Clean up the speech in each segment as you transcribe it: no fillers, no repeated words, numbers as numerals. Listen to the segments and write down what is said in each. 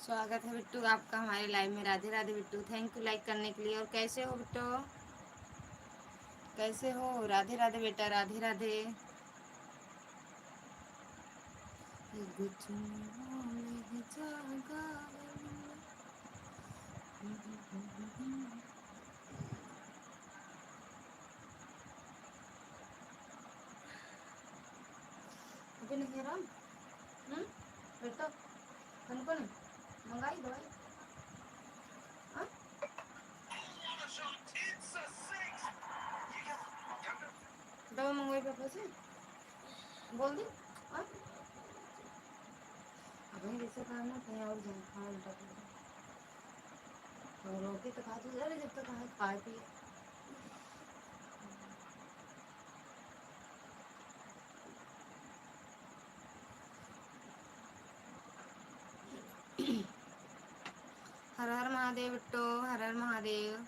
स्वागत है बिट्टू आपका हमारे लाइव में। Radhe Radhe Bittu, thank you like करने के लिए। और कैसे हो बिट्टू, कैसे हो? राधे राधे बेटा, राधे राधे। अभी नहीं आ रहा बेटा, हमको नहीं मंगाई दवाई। हाँ? दवा मंगवाई पापा से, बोल दी। हाँ? अब वहीं जैसे कहा ना, कहीं और जाए खाना उल्टा पुल्टा। तो रोटी तो खा तो जा रहे जब तक खाए पिए। हर हर महादेव बिट्टू, हर हर महादेव।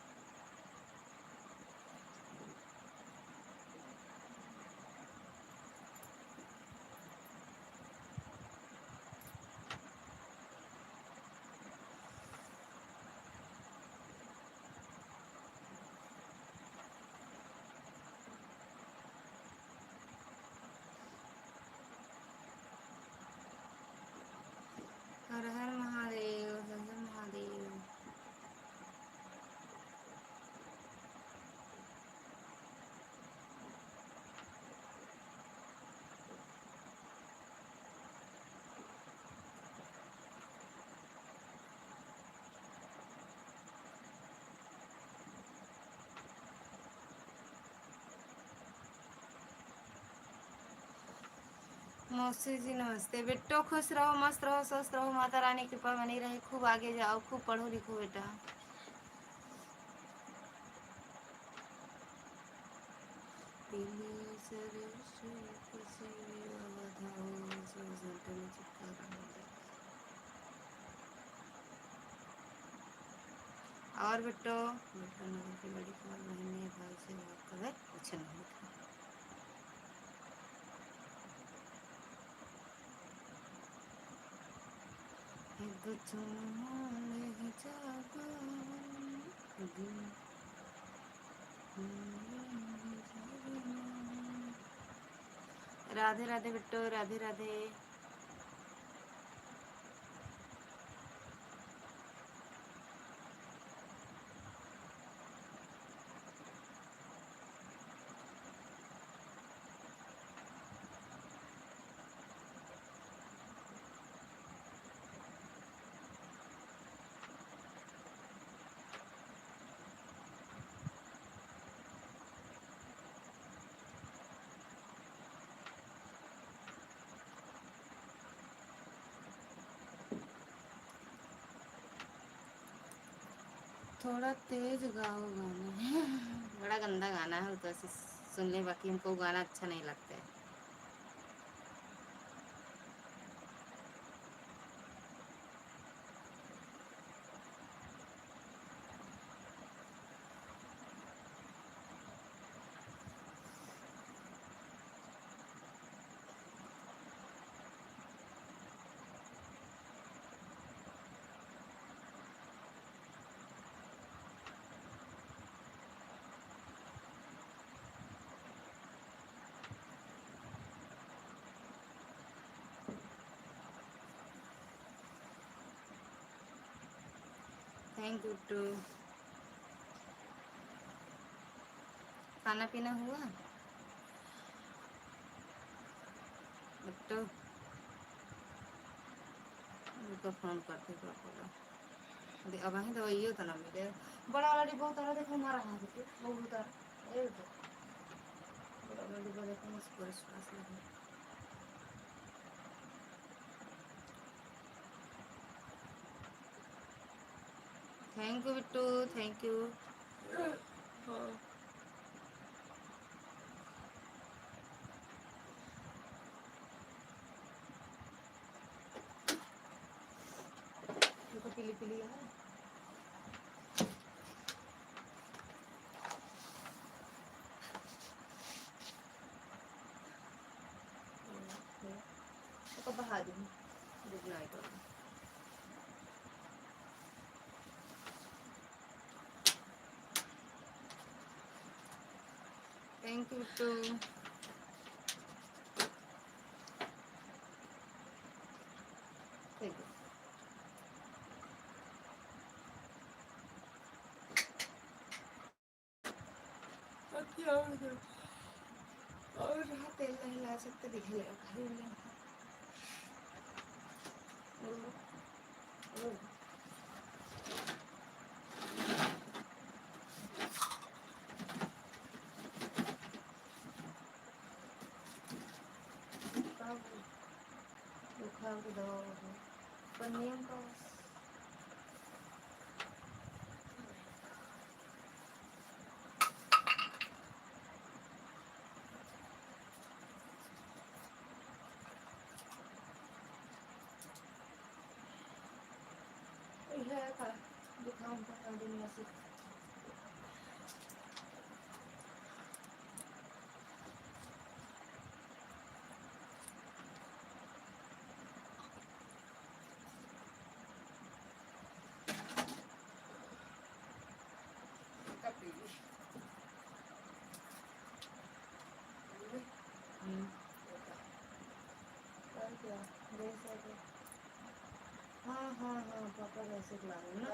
हर हर महादेव, हर हर महादेव। मौसी जी नमस्ते बिट्टो, खुश रहो, मस्त रहो, स्वस्थ रहो, माता रानी की कृपा बनी रहे, खूब आगे जाओ, खूब पढ़ो लिखो बेटा। और बिट्टो, बिट्टो नगर की बड़ी खबर, बहन ने भाई से बात कर अच्छा नहीं था। राधे राधे बिट्टो, राधे राधे। थोड़ा तेज गाओ गाना। बड़ा गंदा गाना है तो ऐसे सुन ले, बाकी हमको गाना अच्छा नहीं लगता है। Thank you too. खाना पीना हुआ बिट्टू? उनको फोन करते पापा को। अब वहीं दवाइयो तो ना मिले। बड़ा वाला डिब्बा उतारा, देखो हमारा हाथ पे वो उतारा। ए बेटा, बड़ा वाला डिब्बा देखो, मुझको विश्वास नहीं। Thank you Bittu, thank you. हाँ, देखो पीली पीली है। देखो बहा दूँ, good night. Thank you too. ठीक है। और तेल नहीं ला सकते, दिखे खरीद लें। बुखार की दवा पर नियम का है जुकाम का दिन में से हाँ हाँ हाँ पापा वैसे खिला रहे ना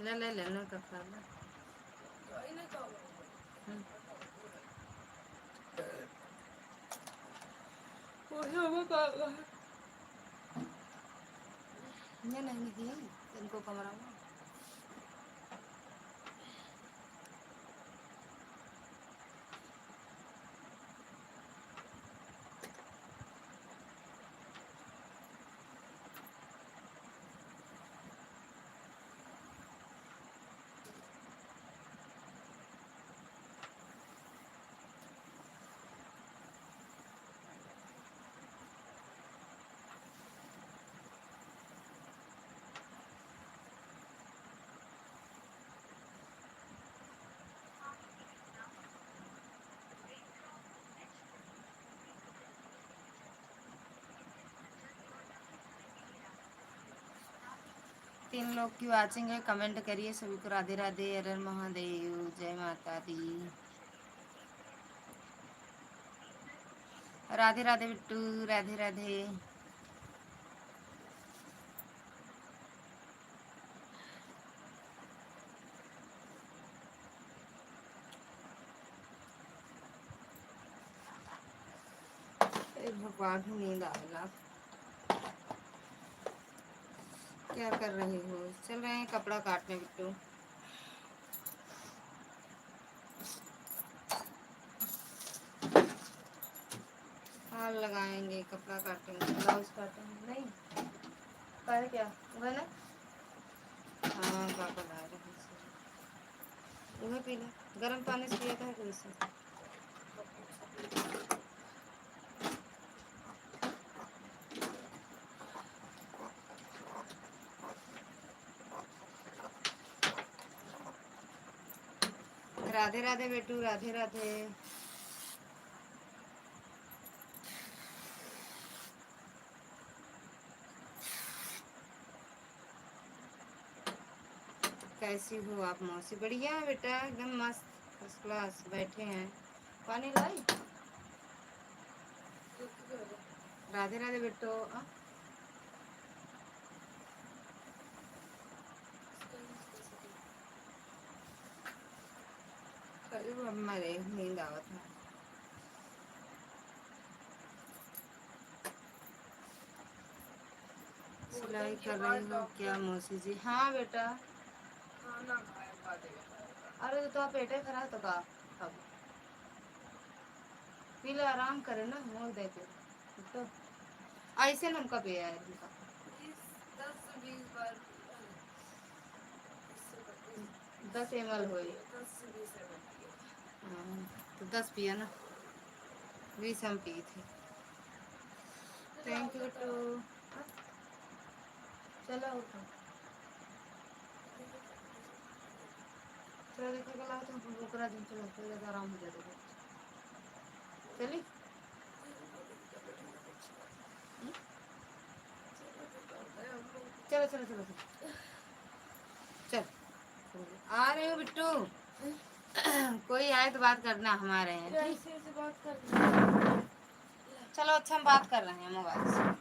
ले ले लेना का खा ले ये नहीं थी इनको कमरा में तीन लोग की वाचिंग है, कमेंट करिए सभी को। राधे राधे, हर महादेव, जय माता दी। राधे राधे बिट्टू, राधे राधे। भगवान की नींद आएगा। क्या कर रहे हो? चल रहे हैं कपड़ा काटने बिट्टू। हाँ लगाएंगे, कपड़ा काटेंगे, ब्लाउज काटेंगे। नहीं पर क्या वह ना हाँ पापा ला रहे हैं। वह पीला गर्म पानी से पिया था कोई से। राधे राधे बेटू, राधे राधे। कैसी हो आप मौसी? बढ़िया बेटा, एकदम मस्त फर्स्ट क्लास। बैठे हैं, पानी लाई। राधे राधे बेटो। मेरे नींद आवत है। सिलाई कर रही हो क्या मौसी जी? हाँ बेटा। अरे तो आप पेटे खराब तो का अब पीले आराम करे ना, मोल दे के तो ऐसे नमका पिया है इनका। 10 ml हो तो 10 पिया ना, 20 हम पिए थे। Thank you too. चलो उठो, चलो देखो गला तो बुकरा दिन चलो फिर आराम हो जाएगा। चली चलो चलो चलो चल आ रही हूँ बिट्टू। कोई आए तो बात करना, हमारे हैं ठीक। बात कर, चलो अच्छा हम बात कर रहे हैं मोबाइल से।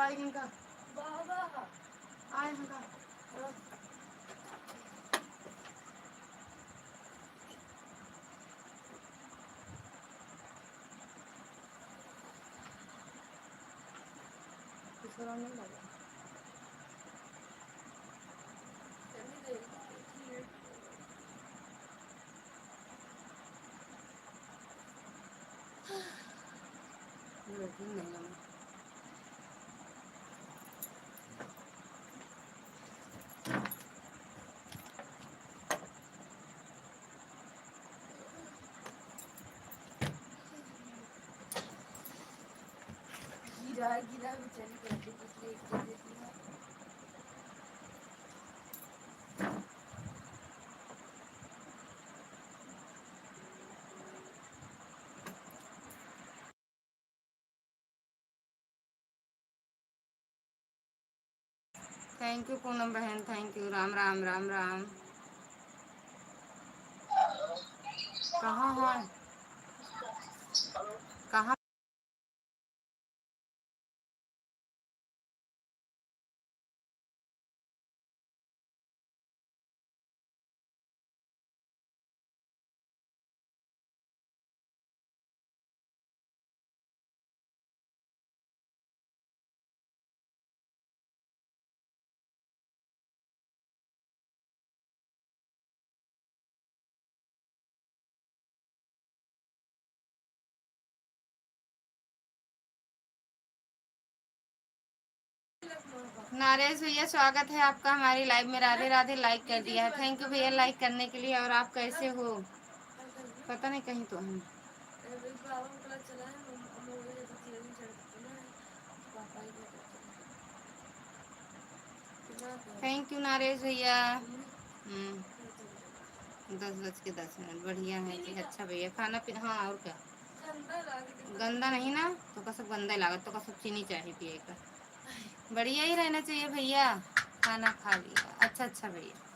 आई इनका बाबा आए इनका किसी नहीं लगा नहीं लगा गिरा गिरा बेचारी करके पिछले एक दे देती है थैंक यू पूनम बहन थैंक यू राम राम राम राम कहाँ है कहाँ नारेश भैया स्वागत है आपका हमारी लाइव में राधे राधे लाइक कर दिया है थैंक यू भैया लाइक करने के लिए और आप कैसे हो पता नहीं कहीं तो हम थैंक यू नारेश भैया 10:10 बढ़िया है जी अच्छा भैया खाना पीना हाँ और क्या गंदा नहीं ना तो का सब गंदा लागत तो का सब चीनी चाहिए पिए का बढ़िया ही रहना चाहिए भैया खाना खा लिया अच्छा अच्छा भैया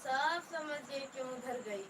सब समझ गई क्यों उधर गई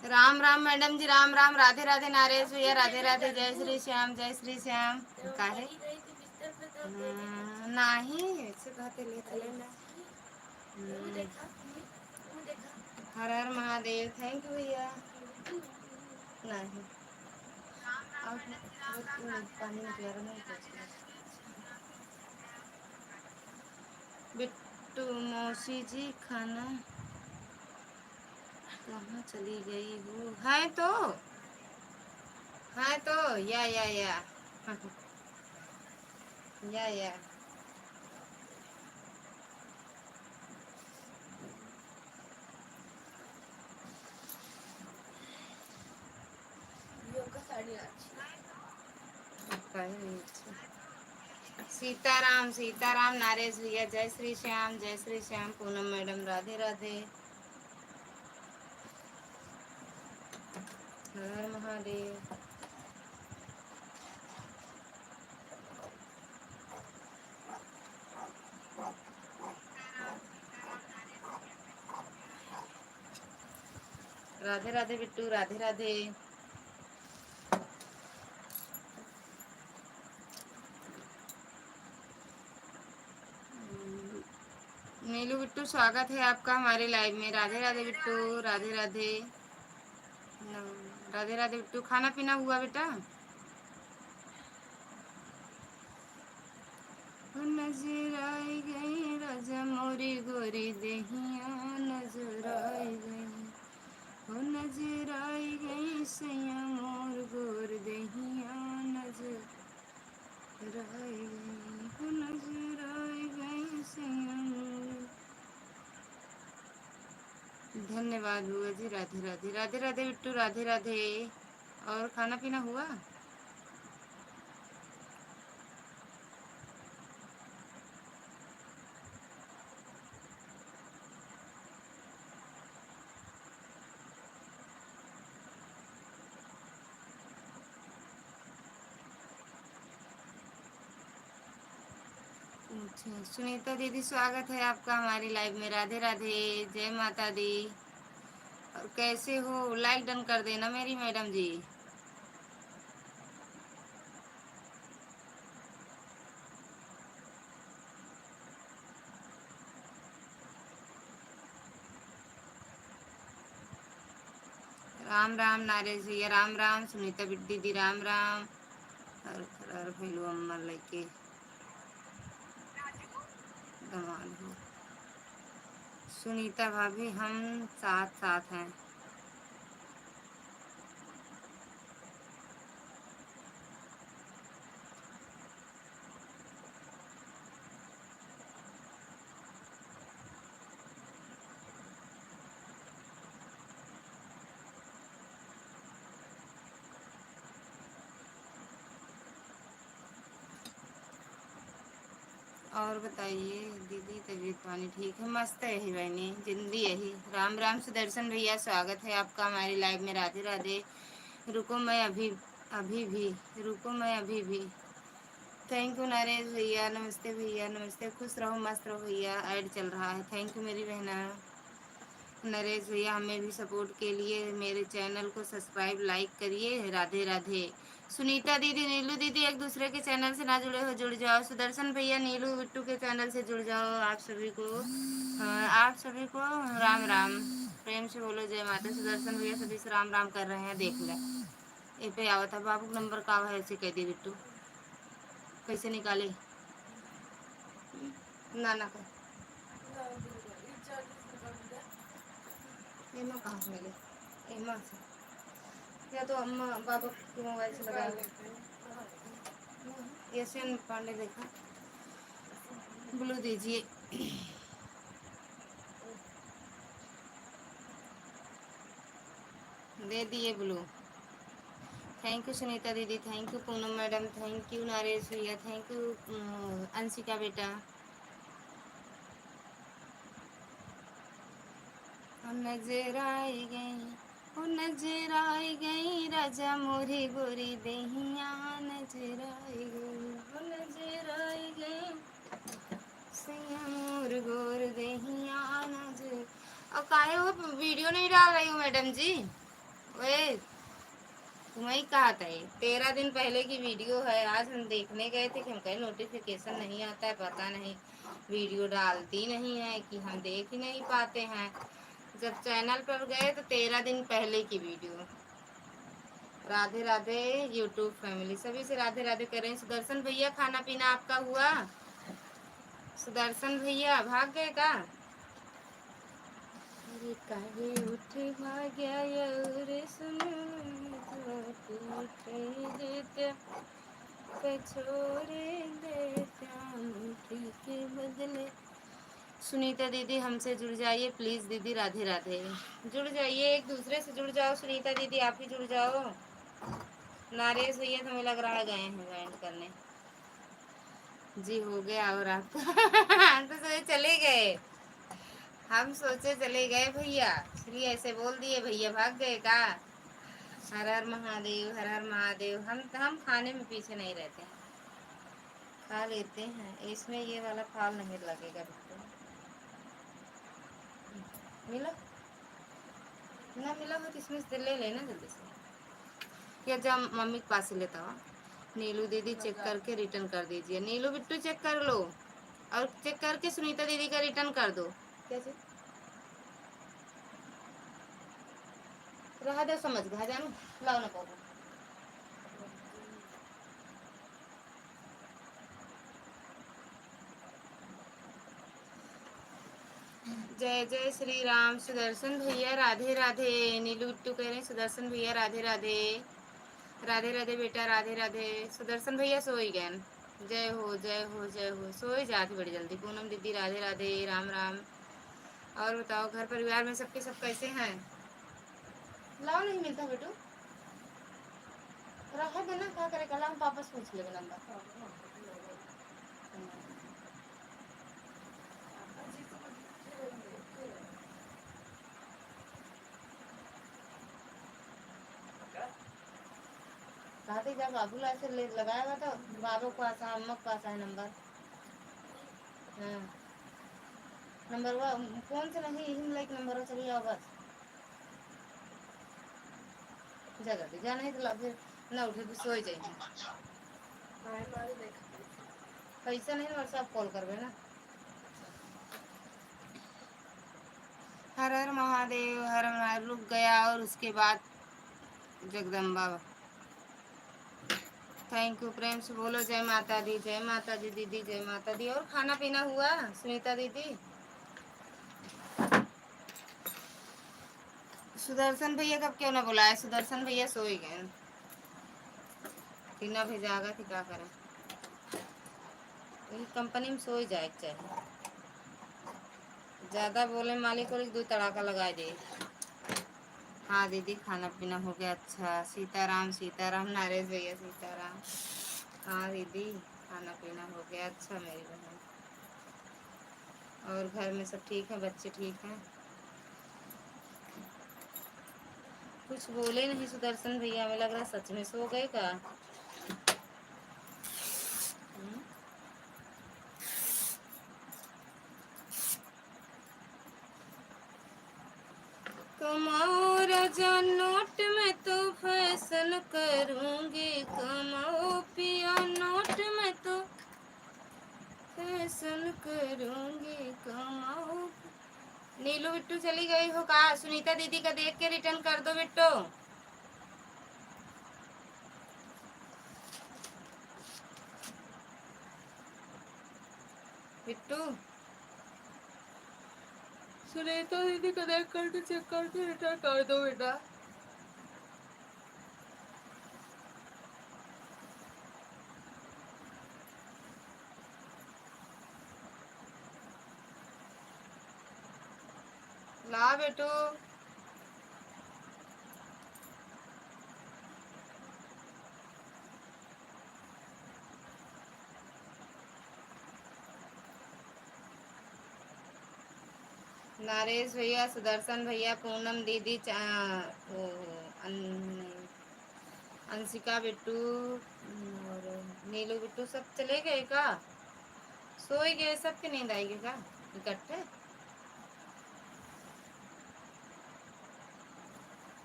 राम राम मैडम जी राम राम राधे राधे नारेश भैया राधे राधे जय श्री श्याम जय श्री श्याम काहे नाही ऐसे कहते लेते हर हर महादेव थैंक यू भैया नहीं पानी में प्यारा नहीं बिट्टू मौसी जी खाना कहाँ चली गई वो है तो या या सीताराम सीताराम नारेश भैया जय श्री श्याम पूनम मैडम राधे राधे हर महादेव राधे राधे बिट्टू राधे राधे नीलू बिट्टू स्वागत है आपका हमारे लाइव में राधे राधे बिट्टू राधे राधे राधे राधे बिट्टू खाना पीना हुआ बेटा नजर आई गई राजा मोरी गोरी देहिया नजर आई गई, हो नजर आई गई सैया मोर गोर देहिया नजर आई गई, हो नजर आई गई सैया मोर। धन्यवाद बुआ जी, राधे राधे। राधे राधे बिट्टू, राधे राधे। और खाना पीना हुआ? अच्छा, सुनीता दीदी स्वागत है आपका हमारी लाइव में। राधे राधे, जय माता दी। और कैसे हो? लाइक डन कर देना मेरी मैडम जी। राम राम नारेश भैया, राम राम। सुनीता दीदी राम राम। और भैलू अम्मा लेके धमाल हो। सुनीता भाभी हम साथ साथ हैं। और बताइए दीदी, तबीयत पानी ठीक है? मस्त है यही बहनी, जिंदगी यही। राम राम सुदर्शन भैया, स्वागत है आपका हमारी लाइव में। राधे राधे। रुको मैं अभी अभी भी रुको मैं अभी भी। थैंक यू नरेश भैया, नमस्ते भैया, नमस्ते। खुश रहो मस्त रहो भैया, ऐड चल रहा है। थैंक यू मेरी बहना। नरेश भैया हमें भी सपोर्ट के लिए मेरे चैनल को सब्सक्राइब लाइक करिए। राधे राधे। सुनीता दीदी, नीलू दीदी एक दूसरे के चैनल से ना जुड़े हो, जुड़ जाओ। सुदर्शन भैया नीलू बिट्टू के चैनल से जुड़ जाओ। आप सभी को आप सभी को राम राम। प्रेम से बोलो जय माता। सुदर्शन भैया सभी से राम राम कर रहे हैं, देख ले। ए पे आवा था बाबू नंबर का है, ऐसे कह दी बिट्टू। कैसे निकाले? ना ना कर एमा कहाँ से मिले? एमा से या तो अम्मा बाबा के मोबाइल से लगा एशियन पांडे देखा। ब्लू दीजिए। दे दिए ब्लू। थैंक यू सुनीता दीदी, thank you Poonam madam, thank you Naresh भैया, थैंक यू अंशिका बेटा। नजर आई गई, ओ नजर आई गई राजा मोरी गोरी देहिया नजर आई गई, ओ नजर आई गई सैया मोर गोर देहिया नजर। और काहे वो वीडियो नहीं डाल रही हूँ मैडम जी? ओए, तुम्हें कहा था ये 13 दिन पहले की वीडियो है। आज हम देखने गए थे कि हम कहीं नोटिफिकेशन नहीं आता है, पता नहीं वीडियो डालती नहीं है कि हम देख ही नहीं पाते हैं। जब चैनल पर गए तो 13 दिन पहले की video. Radhe Radhe YouTube family, सभी से राधे राधे करें। सुदर्शन भैया खाना पीना आपका हुआ? सुदर्शन भैया भाग गए का? अरे काहे उठ भाग्या रे सुन देते छोड़े देता मुट्ठी के बदले। सुनीता दीदी हमसे जुड़ जाइए प्लीज दीदी। राधे राधे। जुड़ जाइए, एक दूसरे से जुड़ जाओ। सुनीता दीदी आप ही जुड़ जाओ। नारेश भैया तो हमें लग रहा है गए हैं ज्वाइन करने। जी हो गया। और आपका हम तो सोचे चले गए, हम सोचे चले गए भैया, इसलिए ऐसे बोल दिए। भैया भाग गए का? हर हर महादेव, हर हर महादेव। हम खाने में पीछे नहीं रहते हैं, खा लेते हैं। इसमें ये वाला फाल नहीं लगेगा बिल्कुल। मिला ना मिला हो तो इसमें से ले लेना जल्दी से, या जब मम्मी के पास से लेता हो। नीलू दीदी चेक करके रिटर्न कर दीजिए। नीलू बिट्टू चेक कर लो और चेक करके सुनीता दीदी का रिटर्न कर दो। कैसे रहा दो, समझ गया जानू। लाओ ना पाओ। जय जय श्री राम। सुदर्शन भैया राधे राधे। नीलू बिट्टू कह रहे हैं सुदर्शन भैया राधे राधे। राधे राधे बेटा, राधे राधे। सुदर्शन भैया सोई गए। जय हो जय हो जय हो। सोई जाती बड़ी जल्दी। पूनम दीदी राधे राधे, राम राम। और बताओ घर परिवार में सबके सब कैसे हैं? लाओ नहीं मिलता बेटू, रहा देना क्या करे, कल हम वापस पूछ लेंगे नंबर। कहा थे जब बाबूलाल से लगाएगा तो बाबू के पास है, अम्मा के पास है नंबर। हाँ नंबर वो फोन से नहीं, यही लाइक नंबर चलिए आओ बस। जगह दे जाना है तो फिर ना उठे तो सो जाएंगे। पैसा नहीं व्हाट्सएप कॉल करवे ना। हर हर महादेव, हर हर महादेव। रुक गया और उसके बाद जगदम्बा। Thank you. प्रेम से बोलो जय माता दी, जय माता दी दीदी, जय माता दी। और खाना पीना हुआ सुनीता दीदी? सुदर्शन भैया कब क्यों ना बुलाए? सुदर्शन भैया सो ही गए। तीना भी जागा थी क्या करें, कंपनी में सो ही जाए चाहिए। ज्यादा बोले मालिक को दो तड़ाका लगा दे। हाँ दीदी खाना पीना हो गया। अच्छा सीताराम सीताराम। नरेश भैया सीताराम। हाँ दीदी खाना पीना हो गया। अच्छा मेरी बहन। और घर में सब ठीक है? बच्चे ठीक हैं? कुछ बोले नहीं सुदर्शन भैया, हमें लग रहा सच में सो गए का। कमाओ राजा नोट में तो फैशन करूंगी, कमाओ पिया नोट में तो फैशन करूंगी, कमाओ। नीलू बिट्टू चली गई हो का? सुनीता दीदी का देख के रिटर्न कर दो बिट्टू। बिट्टू सुनीता दीदी का देख करके चेक करके रिटर्न कर दो बेटा। ला बेटू। नरेश भैया, सुदर्शन भैया, पूनम दीदी, अंशिका बिट्टू और नीलू बिट्टू सब चले गए का? सो ही गए? सबके नींद आएगी का इकट्ठे?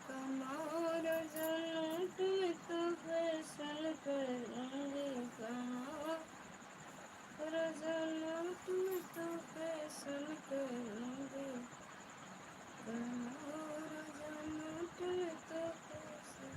कमर जनूं तुम तो फैशन करूंगी, कमर जनूं तुम तो फैशन करूंगी, कमर जनूं तुम तो फैशन।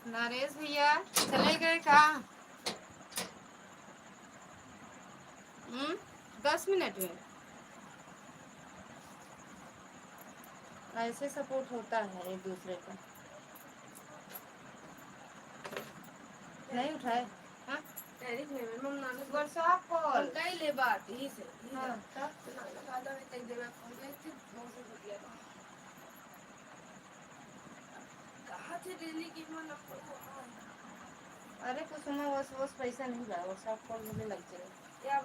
नरेश भैया चले गए कहाँ? 10 मिनट में ऐसे सपोर्ट होता है एक दूसरे का। नहीं उठाए? हाँ व्हाट्सएप कॉल ले बात ही से। हाँ कहाँ थे दिल्ली की मन। अरे कुछ ना बस पैसा नहीं रहा। व्हाट्सएप कॉल मुझे लग जाएगा।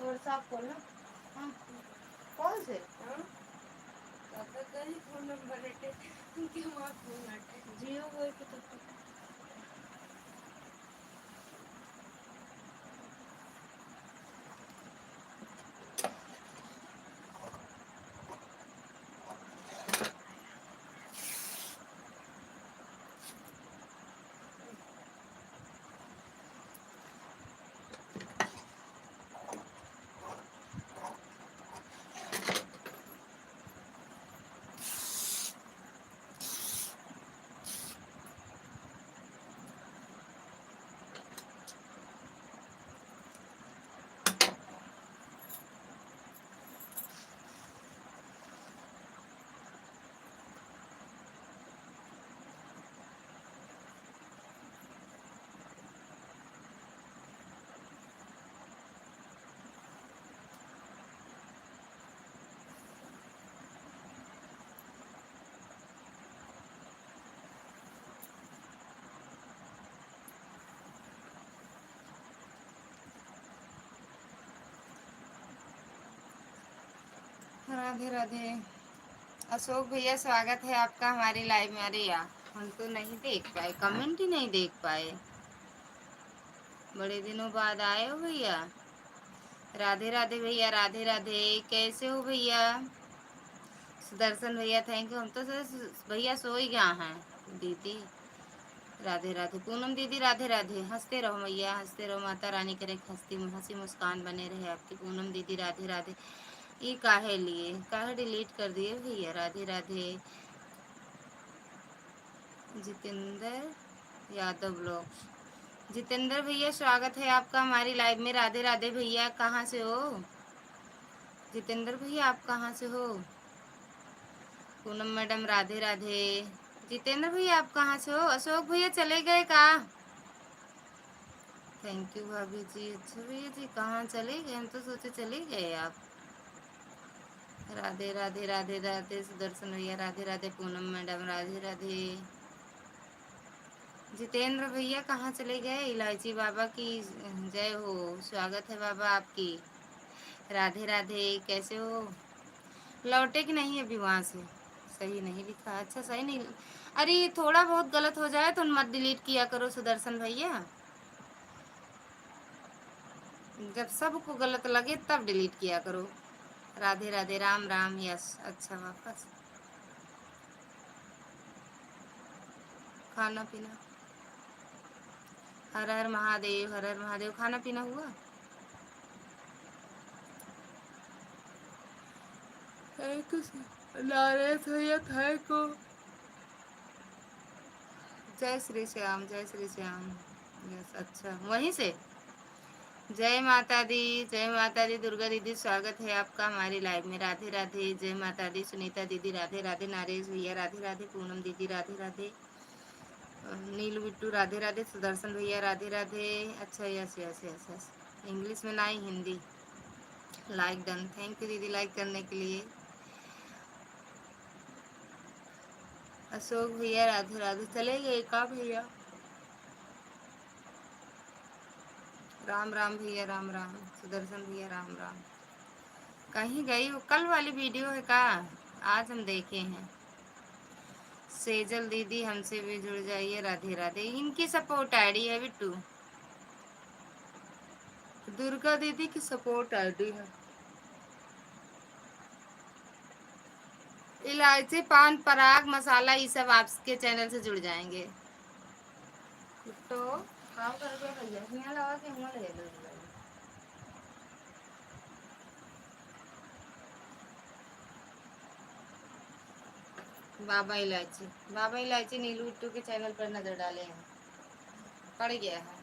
व्हाट्सएप कॉल ना। हाँ कौन से? हाँ फोन नंबर जियो वो तो राधे राधे। अशोक भैया स्वागत है आपका हमारी लाइव में। अरे यार हम तो नहीं देख पाए, कमेंट ही नहीं देख पाए। बड़े दिनों बाद आए हो भैया। राधे राधे भैया, राधे राधे। कैसे हो भैया? सुदर्शन भैया थैंक यू। हम तो भैया सो ही गया हैं। दीदी राधे राधे। पूनम दीदी राधे राधे। हंसते रहो भैया, हंसते रहो। माता रानी करे हंसी मुस्कान बने रहे आपकी। पूनम दीदी राधे राधे। ये काहे लिए, काहे डिलीट कर दिए भैया? राधे राधे। जितेंद्र यादव ब्लॉग। जितेंद्र भैया स्वागत है आपका हमारी लाइव में। राधे राधे भैया। कहाँ से हो जितेंद्र भैया? आप कहाँ से हो? पूनम मैडम राधे राधे। जितेंद्र भैया आप कहाँ से हो? अशोक भैया चले गए का? थैंक यू भाभी जी। अच्छा भैया जी कहाँ चले गए? हम तो सोचे चले गए आप। राधे राधे राधे राधे। सुदर्शन भैया राधे राधे। पूनम मैडम राधे राधे। जितेंद्र भैया कहाँ चले गए? इलायची बाबा की जय हो। स्वागत है बाबा आपकी। राधे राधे। कैसे हो? लौटे कि नहीं अभी वहाँ से? सही नहीं लिखा। अच्छा सही नहीं। अरे ये थोड़ा बहुत गलत हो जाए तो मत डिलीट किया करो सुदर्शन भैया। जब सबको गलत लगे तब डिलीट किया करो। राधे राधे। राम राम। यस अच्छा वापस खाना पीना। हर हर महादेव, हर हर महादेव। खाना पीना हुआ? नारायण भैया थाई को। जय श्री श्याम, जय श्री श्याम। यस अच्छा वहीं से। जय माता दी, जय माता दी। दुर्गा दीदी स्वागत है आपका हमारी लाइव में। राधे राधे। जय माता दी। सुनीता दीदी राधे राधे। नारेश भैया राधे राधे। पूनम दीदी राधे राधे। नीलू बिट्टू राधे राधे। सुदर्शन भैया राधे राधे। अच्छा yes yes yes yes. English में ना ही Hindi. Like done. Thank you दीदी लाइक करने के लिए। अशोक भैया राधे राधे। चले गए का भैया? राम राम भैया, राम राम। सुदर्शन भैया राम राम। कहीं गई हो? कल वाली वीडियो है का? आज हम देखे हैं। सेजल दीदी हमसे भी जुड़ जाइए। राधे राधे। इनकी सपोर्ट आईडी है बिट्टू। दुर्गा दीदी की सपोर्ट आईडी है। इलायची पान पराग मसाला ये सब आपके चैनल से जुड़ जाएंगे। तो काम करके भैया यहाँ लगा के हुआ ले लो। बाबा इलायची, बाबा इलायची नीलू बिट्टू के चैनल पर नजर डाले हैं। पड़ गया है।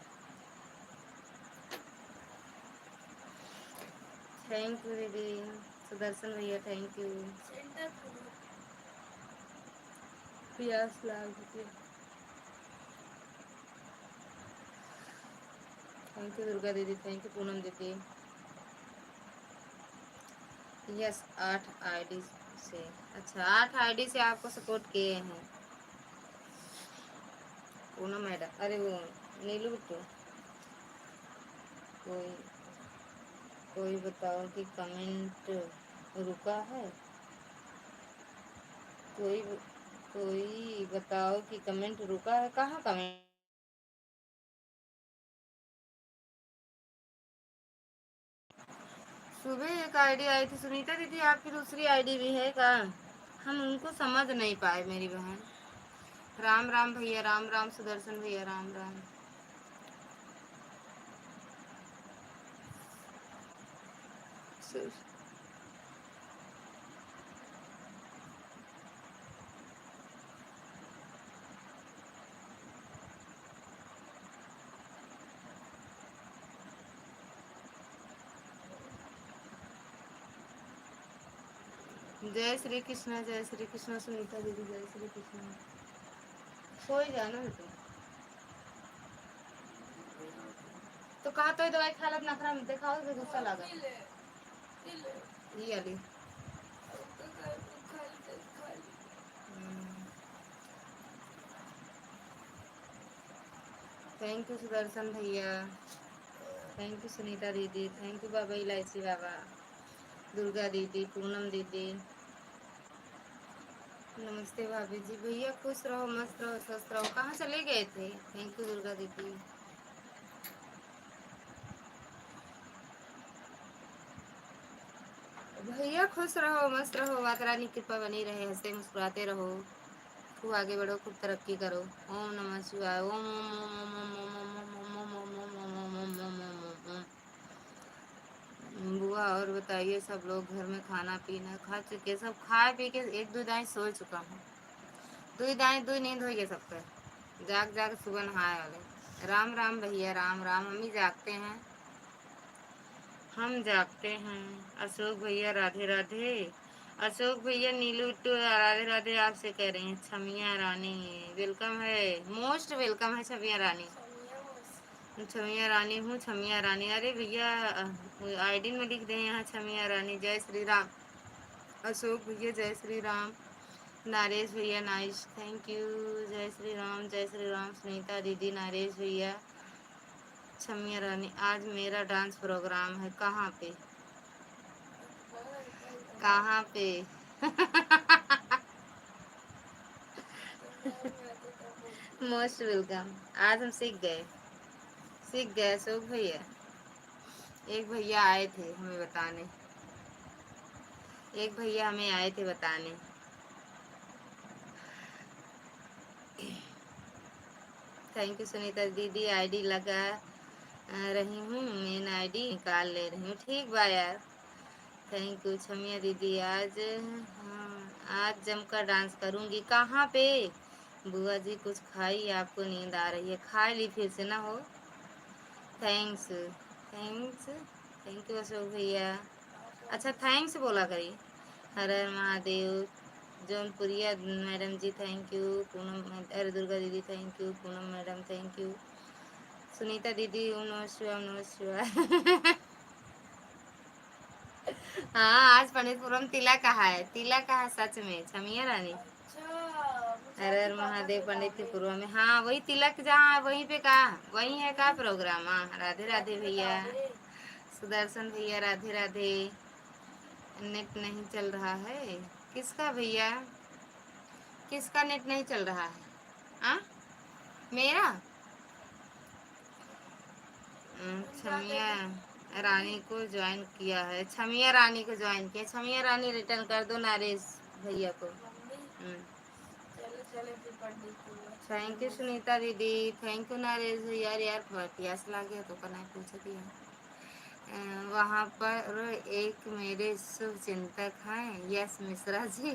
थैंक यू दीदी। सुदर्शन भैया थैंक यू। प्यास लाल दीदी थैंक यू। दुर्गा दीदी थैंक यू। पूनम दीदी यस 8 आईडी से। अच्छा 8 आईडी से आपको सपोर्ट किए हैं। पूनम मैडम अरे वो नीलू बिट्टू। कोई कोई बताओ कि कमेंट रुका है? कोई कोई बताओ कि कमेंट रुका है? कहाँ कमेंट? सुबह एक आईडी आई थी। सुनीता दीदी आपकी दूसरी आईडी भी है क्या? हम उनको समझ नहीं पाए मेरी बहन। राम राम भैया, राम राम। सुदर्शन भैया राम राम। जय श्री कृष्णा, जय श्री कृष्णा। सुनीता दीदी जय श्री कृष्णा। सो ही जाना बेटा। तो कहा तो दवाई खा लब नखरा में दिखाओ तो गुस्सा लगा। ये अली थैंक यू सुदर्शन भैया। थैंक यू सुनीता दीदी। थैंक यू बाबा इलायची बाबा। दुर्गा दीदी, पूनम दीदी, नमस्ते भाभी जी। भैया खुश रहो, मस्त रहो, स्वस्थ रहो। कहाँ चले गए थे? थैंक यू दुर्गा दीदी। भैया खुश रहो, मस्त रहो, माता रानी की कृपा बनी रहे, हंसते मुस्कुराते रहो, खूब आगे बढ़ो, खूब तरक्की करो। ओम नमः शिवाय। ओम ओम ओम ओम ओम ओम ओम ओम ओम ओम ओम ओम ओम ओम ओम ओम। बुआ और बताइए, सब लोग घर में खाना पीना खा चुके? सब खा पी के एक दो दाएं सो चुका हूँ। दो दाएं दो नींद हो गई सबका। जाग जाग सुबह नहाए वाले। राम राम भैया, राम राम। हम ही जागते हैं, हम जागते हैं। अशोक भैया राधे राधे। अशोक भैया, नीलू बिट्टू राधे राधे आपसे कह रही हैं। छमिया रानी वेलकम है, मोस्ट वेलकम है छमिया रानी। छमिया रानी हूँ, छमिया रानी। अरे भैया आईडी में लिख दें यहाँ छमिया रानी। जय श्री राम। अशोक भैया जय श्री राम। नरेश भैया नाइस, थैंक यू। जय श्री राम, जय श्री राम। सुनीता दीदी, नरेश भैया, छमिया रानी। आज मेरा डांस प्रोग्राम है। कहाँ पे? कहाँ पे? Most welcome. आज हम सीख गए अशोक भैया। एक भैया आए थे हमें बताने, एक भैया हमें आए थे बताने। थैंक यू सुनीता दीदी। आईडी लगा रही हूँ, मेन आईडी निकाल ले रही हूँ। ठीक बा यार, थैंक यू छमिया दीदी। आज हाँ, आज जमकर डांस करूँगी। कहाँ पे? बुआ जी कुछ खाई, आपको नींद आ रही है? खा ली फिर से ना हो। Thanks, thanks, thank you Ashok भैया। अच्छा थैंक्स बोला करिए। हर हर महादेव। जौनपुरिया madam ji thank you. Poonam, अरे दुर्गा दीदी thank you. Poonam madam thank you. Sunita दीदी ओम नमः शिवाय, ओम नमः शिवाय। हाँ आज पंडितपुरम तिलक कहा है, तिलक कहा सच में छमिया रानी। हर हर महादेव। पंडितपुरम में हाँ वही तिलक जहाँ वहीं पे का वही है का प्रोग्राम। हाँ राधे राधे भैया। सुदर्शन भैया राधे राधे। नेट नहीं चल रहा है किसका भैया? किसका नेट नहीं चल रहा है? आ? मेरा छमिया रानी को ज्वाइन किया है। छमिया रानी को ज्वाइन किया। छमिया रानी रिटर्न कर दो नरेश भैया को। थैंक यू सुनीता दीदी। थैंक यू नरेश भैया। यार प्यास लगे तो करना पूछ दिया। वहाँ पर एक मेरे शुभ चिंतक हैं, यश मिश्रा जी,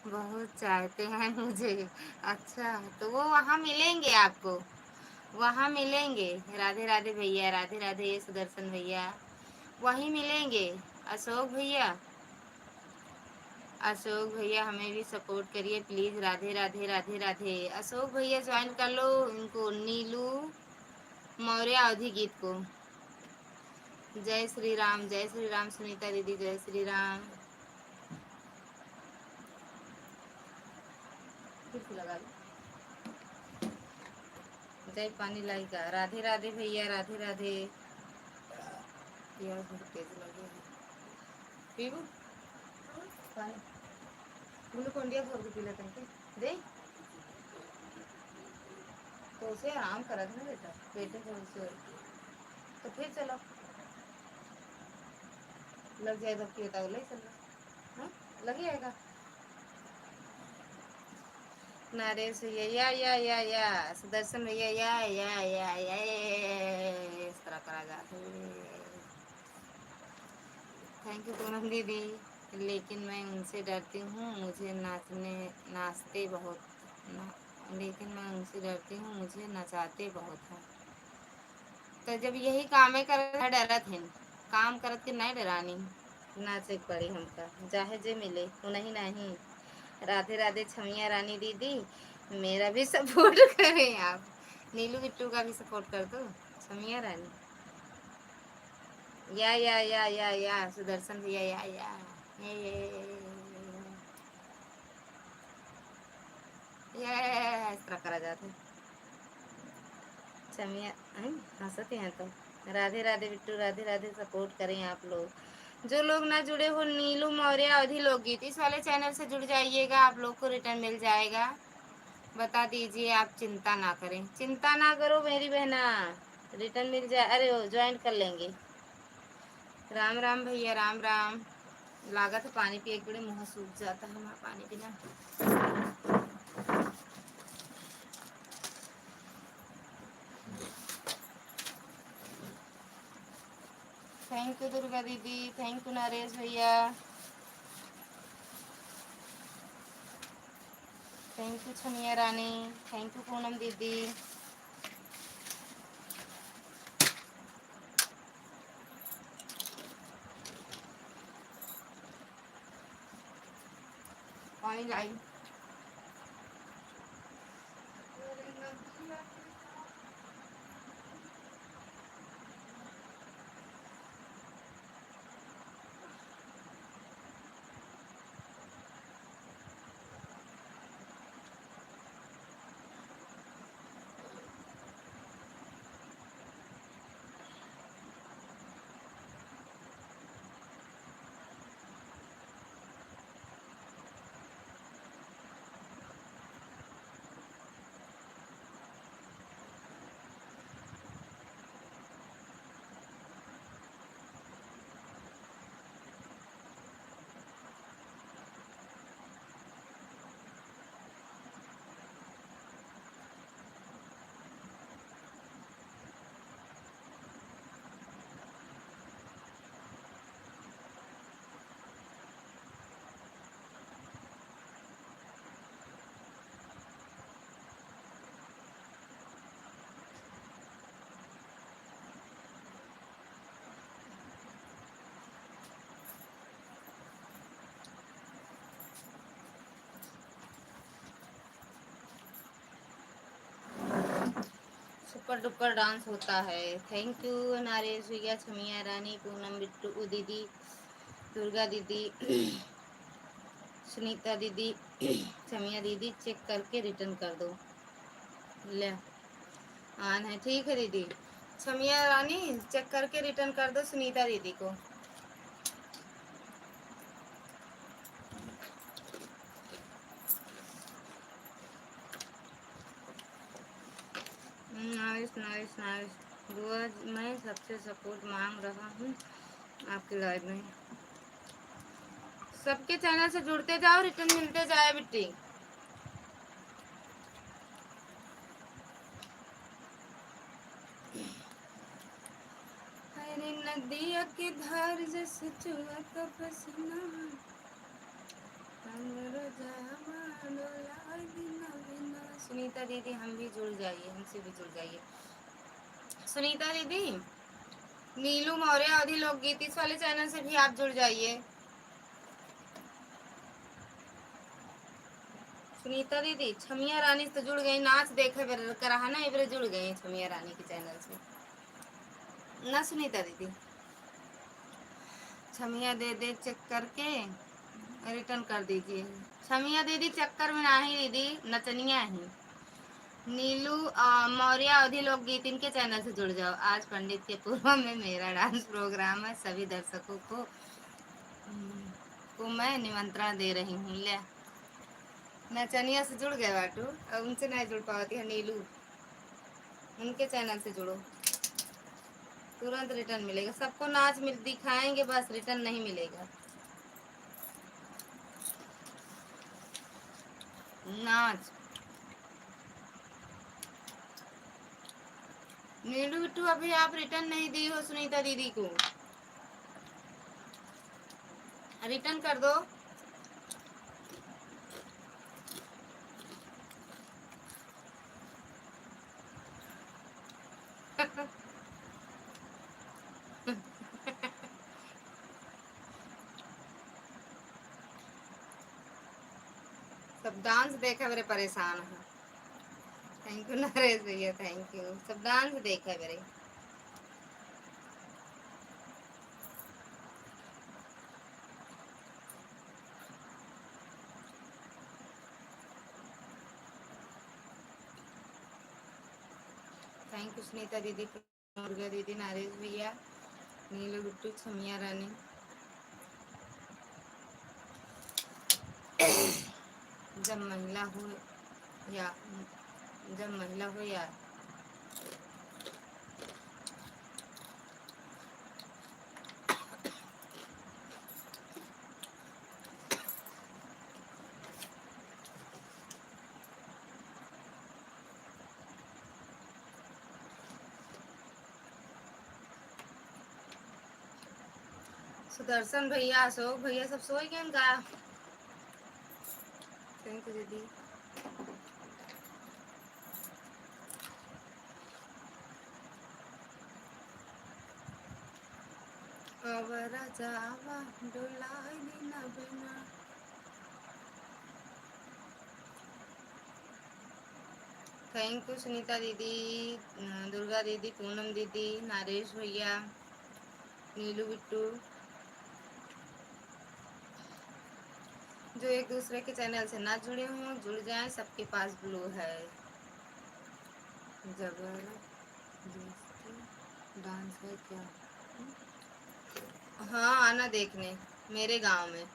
बहुत चाहते हैं मुझे। अच्छा तो वो वहाँ मिलेंगे आपको, वहाँ मिलेंगे। राधे राधे भैया, राधे राधे सुदर्शन भैया, वहीं मिलेंगे। अशोक भैया, अशोक भैया हमें भी सपोर्ट करिए प्लीज़। राधे राधे, राधे राधे। अशोक भैया ज्वाइन कर लो इनको, नीलू मौर्य अवधि गीत को। जय श्री राम, जय श्री राम। सुनीता दीदी जय श्री राम। लगा जय पानी लाई का। राधे राधे भैया, राधे राधे। प्याज बहुत तेज लगे हैं। पीबू पानी ग्लूकोन डी घोर के पी लेते हैं दे तो उसे आराम करा ना बेटा, पेटे से उसे तो फिर चलो लग जाए तो फिर बताओ ले चलो। हाँ लग जाएगा। नरेश भैया या सुदर्शन भैया या इस तरह करा जा। थैंक यू पूनम दीदी। लेकिन मैं उनसे डरती हूँ, मुझे नाचते बहुत ना, लेकिन मैं उनसे डरती हूँ, मुझे नचाते बहुत हैं। तो जब यही काम है कर डरत है, काम करत के नहीं डरानी। नाचे पड़ी हमका चाहे जे मिले उन्हीं नहीं। राधे राधे छमिया रानी दीदी, मेरा भी सपोर्ट करें आप। नीलू बिट्टू का भी सपोर्ट कर दो। छमिया रानी या सुदर्शन भैया ये इस तरह करा जाता है। छमिया हंसते हैं तो। राधे राधे बिट्टू, राधे राधे। सपोर्ट करें आप लोग। जो लोग ना जुड़े हो, नीलू मौर्य अवधि लोकगीत, इस वाले चैनल से जुड़ जाइएगा, आप लोग को रिटर्न मिल जाएगा। बता दीजिए, आप चिंता ना करें, चिंता ना करो मेरी बहना, रिटर्न मिल जाए। अरे वो ज्वाइन कर लेंगे। राम राम भैया, राम राम। लागत है पानी पिए के बड़े मुँह सूख जाता है हमारा पानी पीना। थैंक यू दुर्गा दीदी, थैंक यू नरेश भैया, thank you Chhaniya Rani, thank you Poonam दीदी। पानी लाई। सुपर डुपर डांस होता है। थैंक यू नारेश भैया, छमिया रानी, पूनम, बिट्टू दीदी, दुर्गा दीदी, सुनीता दीदी, छमिया दीदी, चेक करके रिटर्न कर दो। ले आन है, ठीक है दीदी। छमिया रानी चेक करके रिटर्न कर दो सुनीता दीदी को। Nice nice nice. दुआ, मैं सबसे सपोर्ट मांग रहा हूँ आपकी लाइफ में। सबके चैनल से जुड़ते जाओ, रिटर्न मिलते जाए बिट्टी। अरे नदिया के धार जैसे चुआ का पसीना, सुनीता दीदी हम भी जुड़ जाइए, हमसे भी जुड़ जाइए। सुनीता दीदी, नीलू मौर्य आदि लोकगीत, इस वाले चैनल से भी आप जुड़ जाइए। सुनीता दीदी, छमिया रानी से तो जुड़ गई, नाच देखे करा है ना, इबरे जुड़ गई छमिया रानी के चैनल से ना। सुनीता दीदी, छमिया दे दे चेक करके रिटर्न कर दीजिए। छमिया दीदी चक्कर में ना ही दीदी, नचनिया ही। नीलू मौर्य अवधि लोकगीत, इनके चैनल से जुड़ जाओ। आज पंडित के पूर्व में मेरा डांस प्रोग्राम है, सभी दर्शकों को मैं निमंत्रण दे रही हूँ। ले नचनिया से जुड़ गए बाटू, अब उनसे नहीं जुड़ पाती है नीलू, उनके चैनल से जुड़ो, तुरंत रिटर्न मिलेगा। सबको नाच मिल दिखाएंगे, बस रिटर्न नहीं मिलेगा। नाच नीलू बिट्टू, अभी आप रिटर्न नहीं दी हो सुनीता दीदी को, रिटर्न कर दो। सब डांस देखा मेरे परेशान है। थैंक यू नरेश भैया, थैंक यू। सब डांस देखा मेरे। थैंक यू सुनीता दीदी, मुर्गा दीदी, नरेश भैया, नीलू बिट्टू, छमिया रानी। जब महिला हो या जब महिला हो या सुदर्शन भैया, अशोक भैया सब सोए गए का? थैंक यू दीदी। अवरा जावा डोलाई दीना बिना। थैंक यू सुनीता दीदी, दुर्गा दीदी, पूनम दीदी, नरेश भैया, नीलू बिट्टू। जो एक दूसरे के चैनल से ना जुड़े हों जुड़ जाएं, सबके पास ब्लू है। जबरदस्ती डांस है क्या? हाँ, आना देखने मेरे गांव में,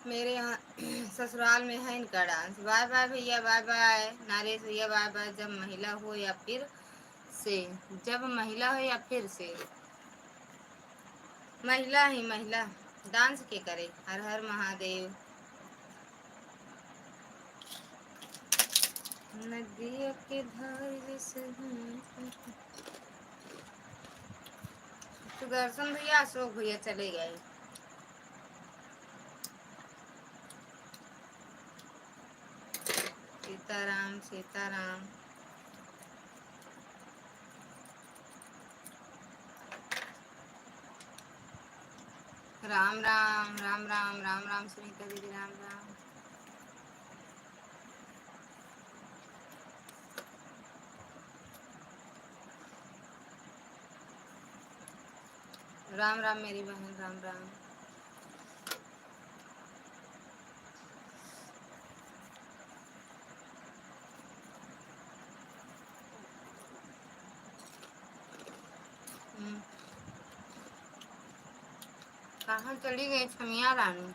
मेरे यहाँ ससुराल में है इनका डांस। बाय बाय भैया, बाय बाय नरेश भैया, बाय बाय। जब महिला हो या फिर से, जब महिला हो या फिर से, महिला ही महिला डांस के करे। हर हर महादेव। नदिया के धार से सुदर्शन भैया, अशोक भैया चले गए। सीताराम सीताराम। राम राम राम राम राम राम सुनीता दीदी, राम राम। राम राम मेरी बहन, राम राम। कहाँ चली गई छमिया रानी?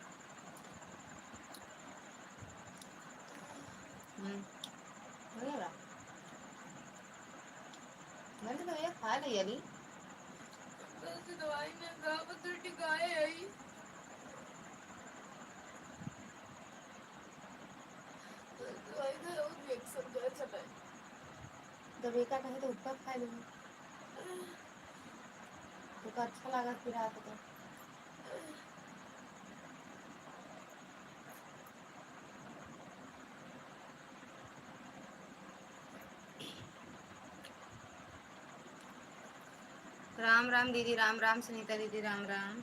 मैंने तो ये खा लिया ली। तो दवाई ने गाँव बदल टिकाए आई। दवाई का रोज देख समझा चला। जब एक कहे तो ऊपर खा ली तो अच्छा लगा फिर रात को। राम राम दीदी, राम राम सुनीता दीदी, राम राम।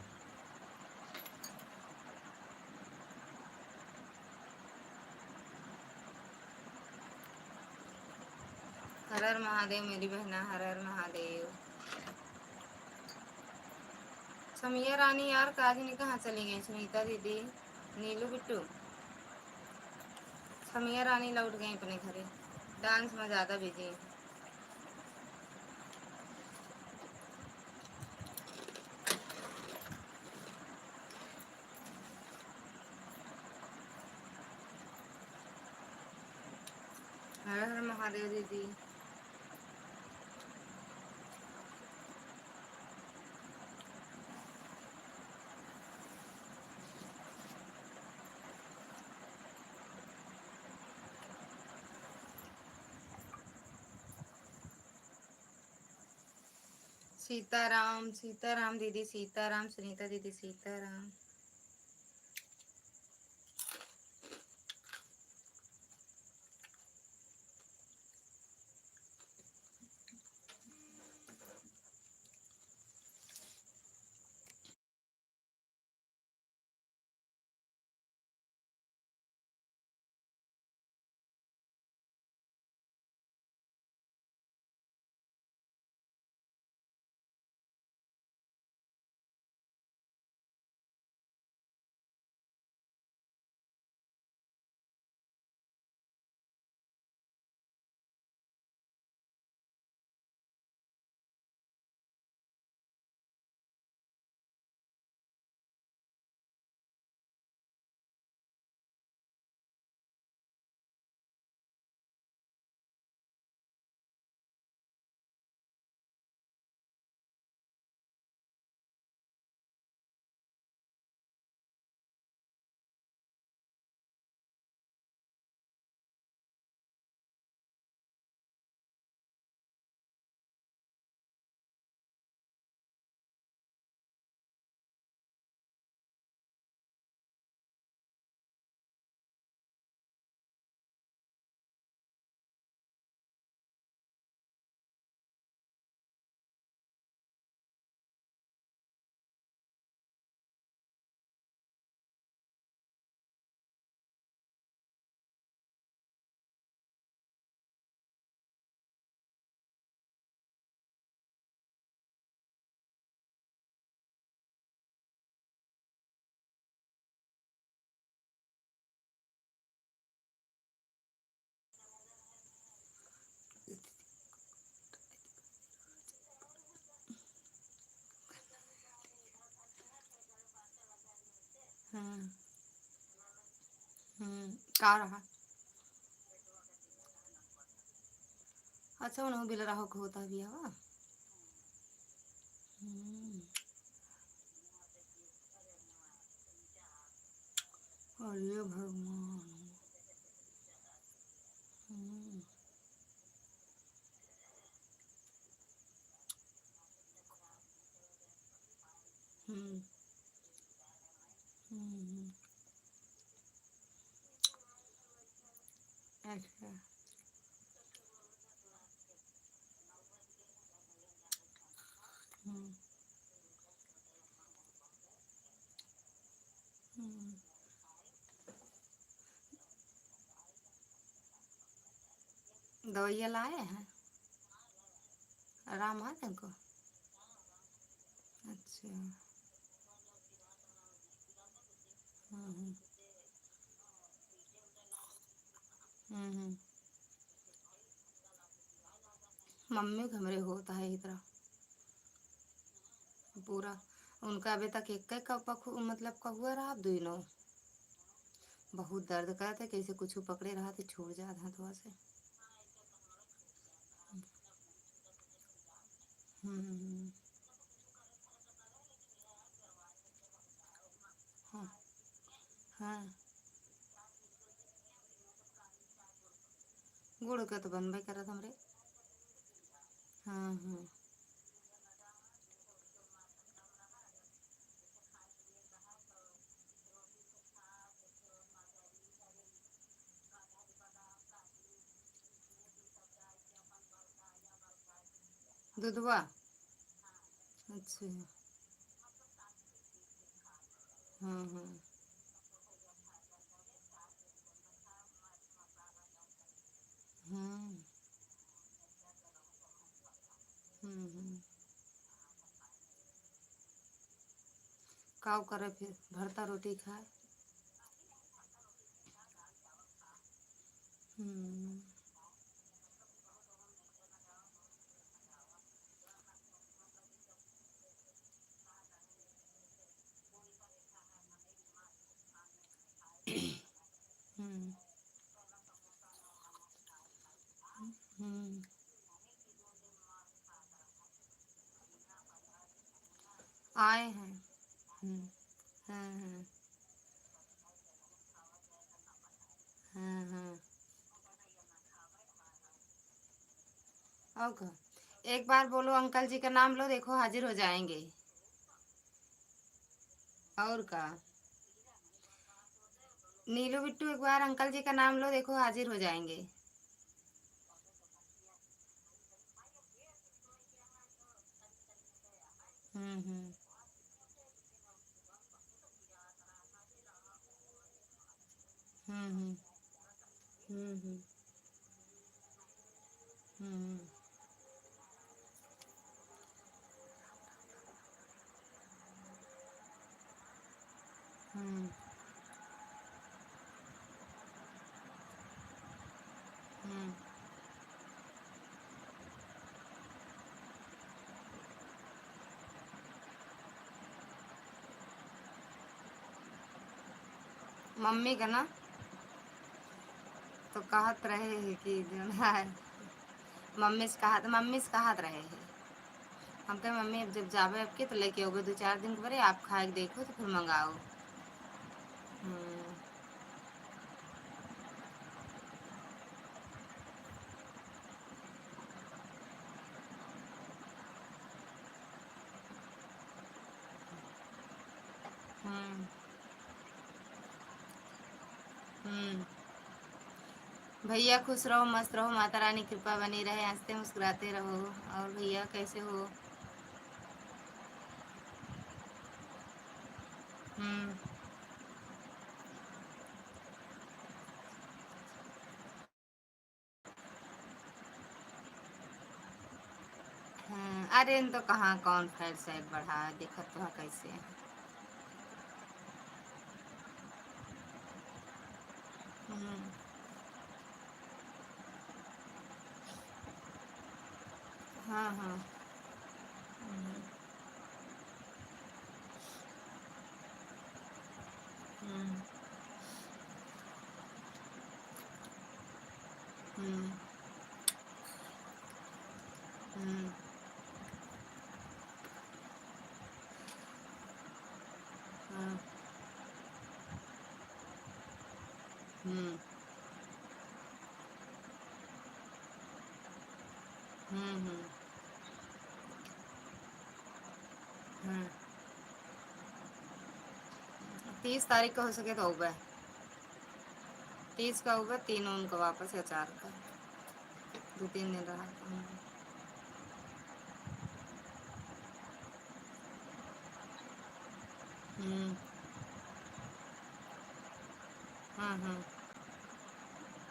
हर हर महादेव मेरी बहना, हर हर महादेव। समिया रानी यार काजिनी कहाँ चली गई? सुनीता दीदी, नीलू बिट्टू। समिया रानी लौट गई अपने घरे, डांस में ज़्यादा बिजी। हर हर महादेव दीदी। सीताराम सीताराम दीदी, सीताराम सुनीता दीदी, सीताराम। का रहा। अच्छा उन्होंने बिल रहा होता भी हवा। हम्म, अरे भगवान। हम्म, हम्म, हम्म, अच्छा। हम्म, हम्म, दवाइयाँ लाए हैं। आराम है तुमको। अच्छा। हम्म, हम्म, मम्मी के हमरे होता है इस तरह पूरा। उनका अभी तक एक का मतलब कहुआ रहा दोनों। बहुत दर्द करते कैसे कुछ पकड़े रहा तो छूट जाता हाथवा से। हम्म, हाँ, हाँ। गुड़ का तो बनबे करत हमरे। हाँ, हाँ। दूधवा। अच्छा। हाँ, हाँ। हाँ। हम्म। काव करे फिर भरता रोटी खाए। हम्म, हम्म, हम्म। आए हैं। हम्म, हाँ, हाँ। हाँ, हाँ। और का एक बार बोलो अंकल जी का नाम लो देखो हाजिर हो जाएंगे। और का नीलू बिट्टू एक बार अंकल जी का नाम लो देखो हाजिर हो जाएंगे। हम्म, हम्म, हम्म, हम्म, हम्म, हम्म, हम्म, हम्म। मम्मी का ना तो कहत रहे है कि जो है मम्मी से कहत रहे है। हम कहे मम्मी अब जब जावे आपके तो लेके आओगे 2 4 दिन के बरे आप खा के देखो तो फिर मंगाओ। हम्म, हम्म, हम्म। भैया खुश रहो मस्त रहो माता रानी कृपा बनी रहे हंसते मुस्कुराते रहो। और भैया कैसे हो। हम्म, हाँ, अरे इन तो कहाँ कौन फैट सैट बढ़ा देखत तो है कैसे है। हम्म, हाँ, हाँ। हम्म, हम्म, हम्म हाँ हम्म हम्म 30 तारीख का हो सके तो होगा। 30 का होगा, 3 उनका वापस या 4 का। 2-3 दिन रहा। हम्म हाँ हाँ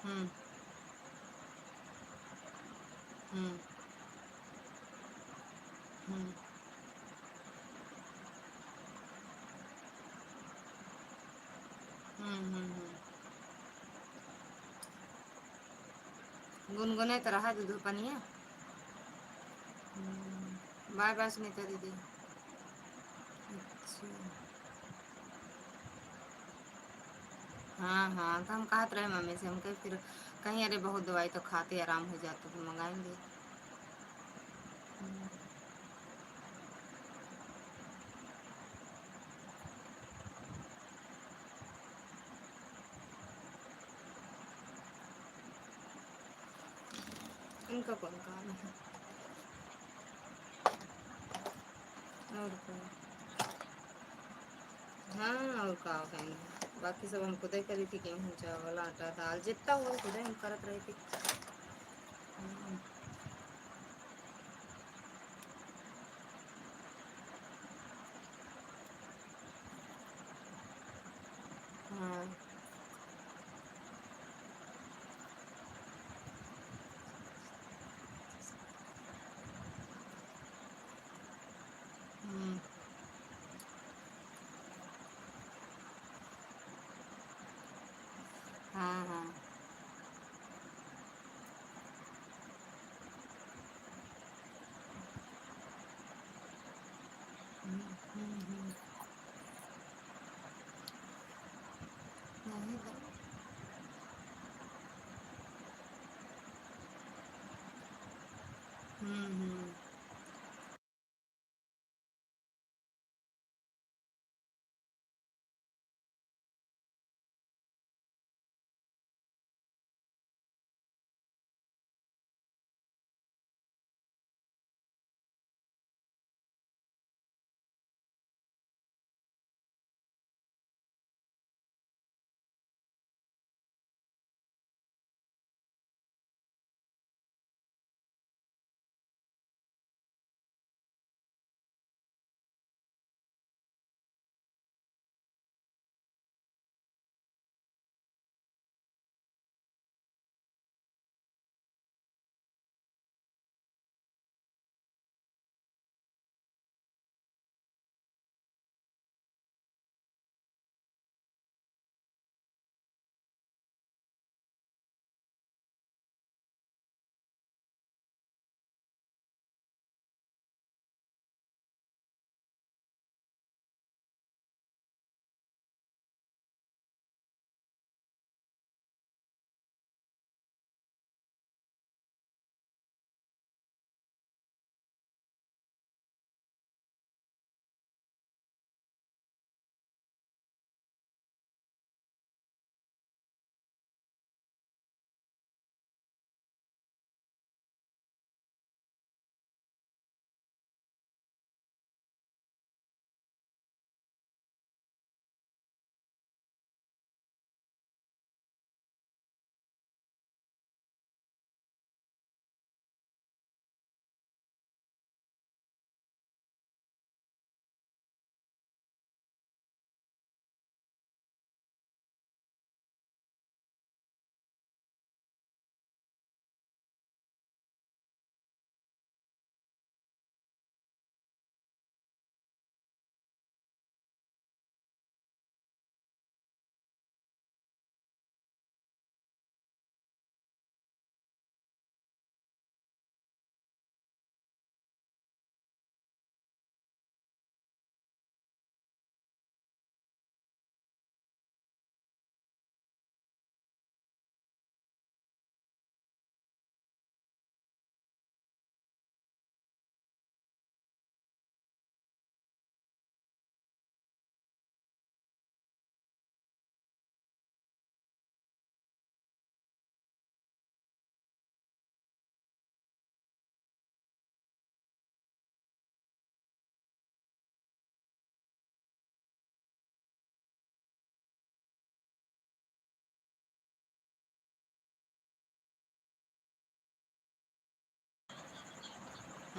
हम्म हम्म हम्म गुनगुने तो रहा दूध पनिया। बाय बाय सुनीता दीदी। अच्छा हाँ हाँ, तो हम कहते रहे मम्मी से, हम कहे फिर कहीं अरे बहुत दवाई तो खाते आराम हो जाता तो मंगाएंगे। इनका कौन काम है। और क्या। हाँ और का कहेंगे, बाकी सब हम खुद ही करी थी, गेहूँ चावल आटा दाल जितना हुआ खुद ही हम करत रही थी। हाँ हम्म, हाँ हाँ हम्म, नहीं तो हम्म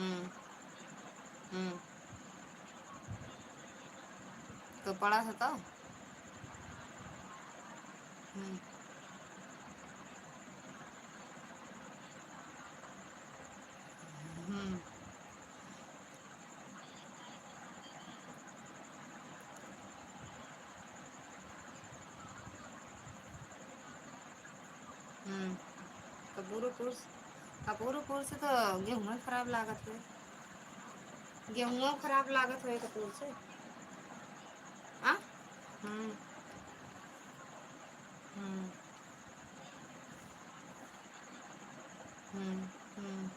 हम्म। हम्म। तो पढ़ा था तो। हम्म। हम्म। हम्म। कपूरपुर से तो गेहूँ खराब लागत है। गेहूँ खराब लागत है कपूर से। हाँ। हम्म। हम्म। हम्म।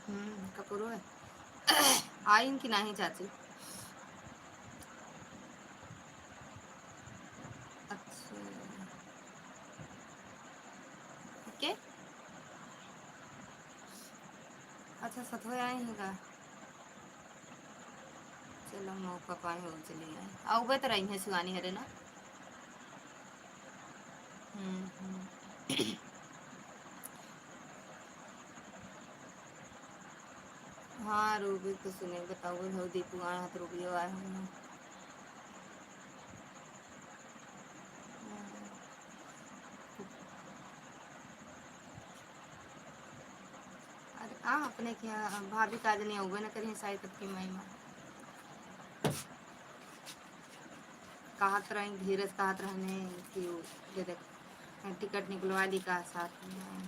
हम्म। कपूर है। आई कि नहीं चाची? अच्छा। के अच्छा सतहो आए हैं का। चलो मौका पाए हो चली आए आउबे तो रही है शिवानी हरे ना। हम्म। हाँ रूबी तो सुने बताओ हो दीपू आए हैं तो रूबी आए हैं। अरे हाँ अपने क्या भाभी काज नहीं हुए ना करें शायद तब की महिमा कहत रही धीरज कहत रहने कि दे दे टिकट निकलवा ली का साथ में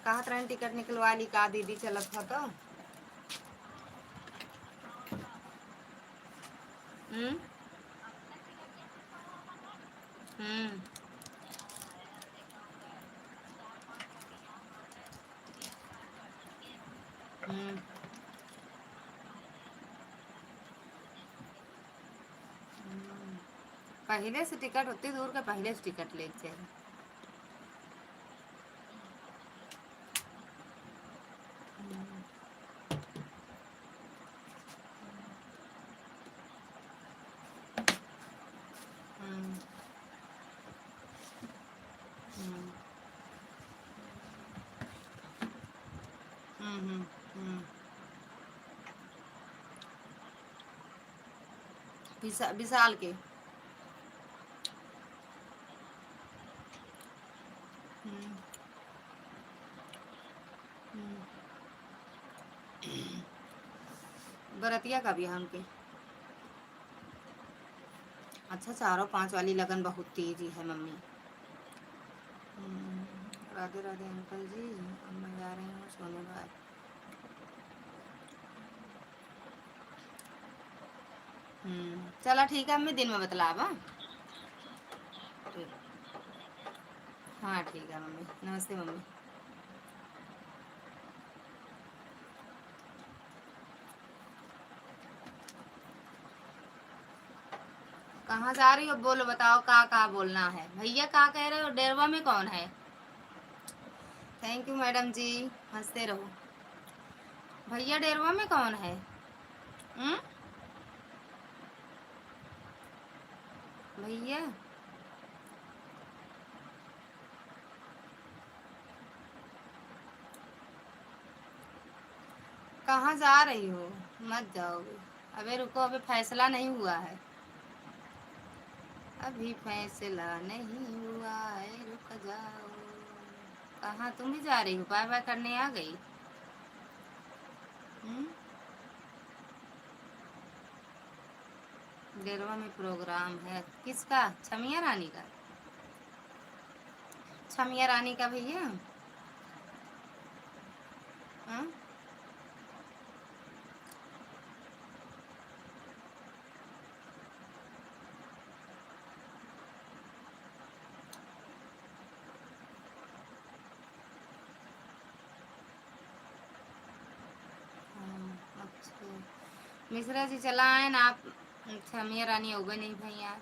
कहत रहे टिकट निकलवा ली का दीदी चलत था तो। हम्म। हम्म। हम्म। पहले से टिकट उतनी दूर का पहले से टिकट ले चाहिए। हम्म। हम्म। हम्म। हम्म। विशाल के। हम्म। हम्म। बरतिया का भी हम के। अच्छा 4 और 5 वाली लगन बहुत तेजी है मम्मी। राधे राधे अंकल जी अब मैं जा रही हूँ सोने बाद। चलो ठीक है मम्मी दिन में बतलाब। हाँ हाँ ठीक है मम्मी नमस्ते मम्मी। कहाँ जा रही हो बोलो बताओ का बोलना है भैया का कह रहे हो डेरवा में कौन है। थैंक यू मैडम जी हंसते रहो। भैया डेरवा में कौन है। हम्म। भैया कहाँ जा रही हो मत जाओगे। अबे रुको अभी फैसला नहीं हुआ है। अभी फैसला नहीं हुआ है रुक जाओ। कहाँ तुम भी जा रही हो बाय बाय करने आ गई। हम्म। डेरवा में प्रोग्राम है किसका छमिया रानी का। छमिया रानी का भैया। हाँ? अच्छा मिश्रा जी चला आए ना आप। छमिया रानी हो गई नहीं भैया।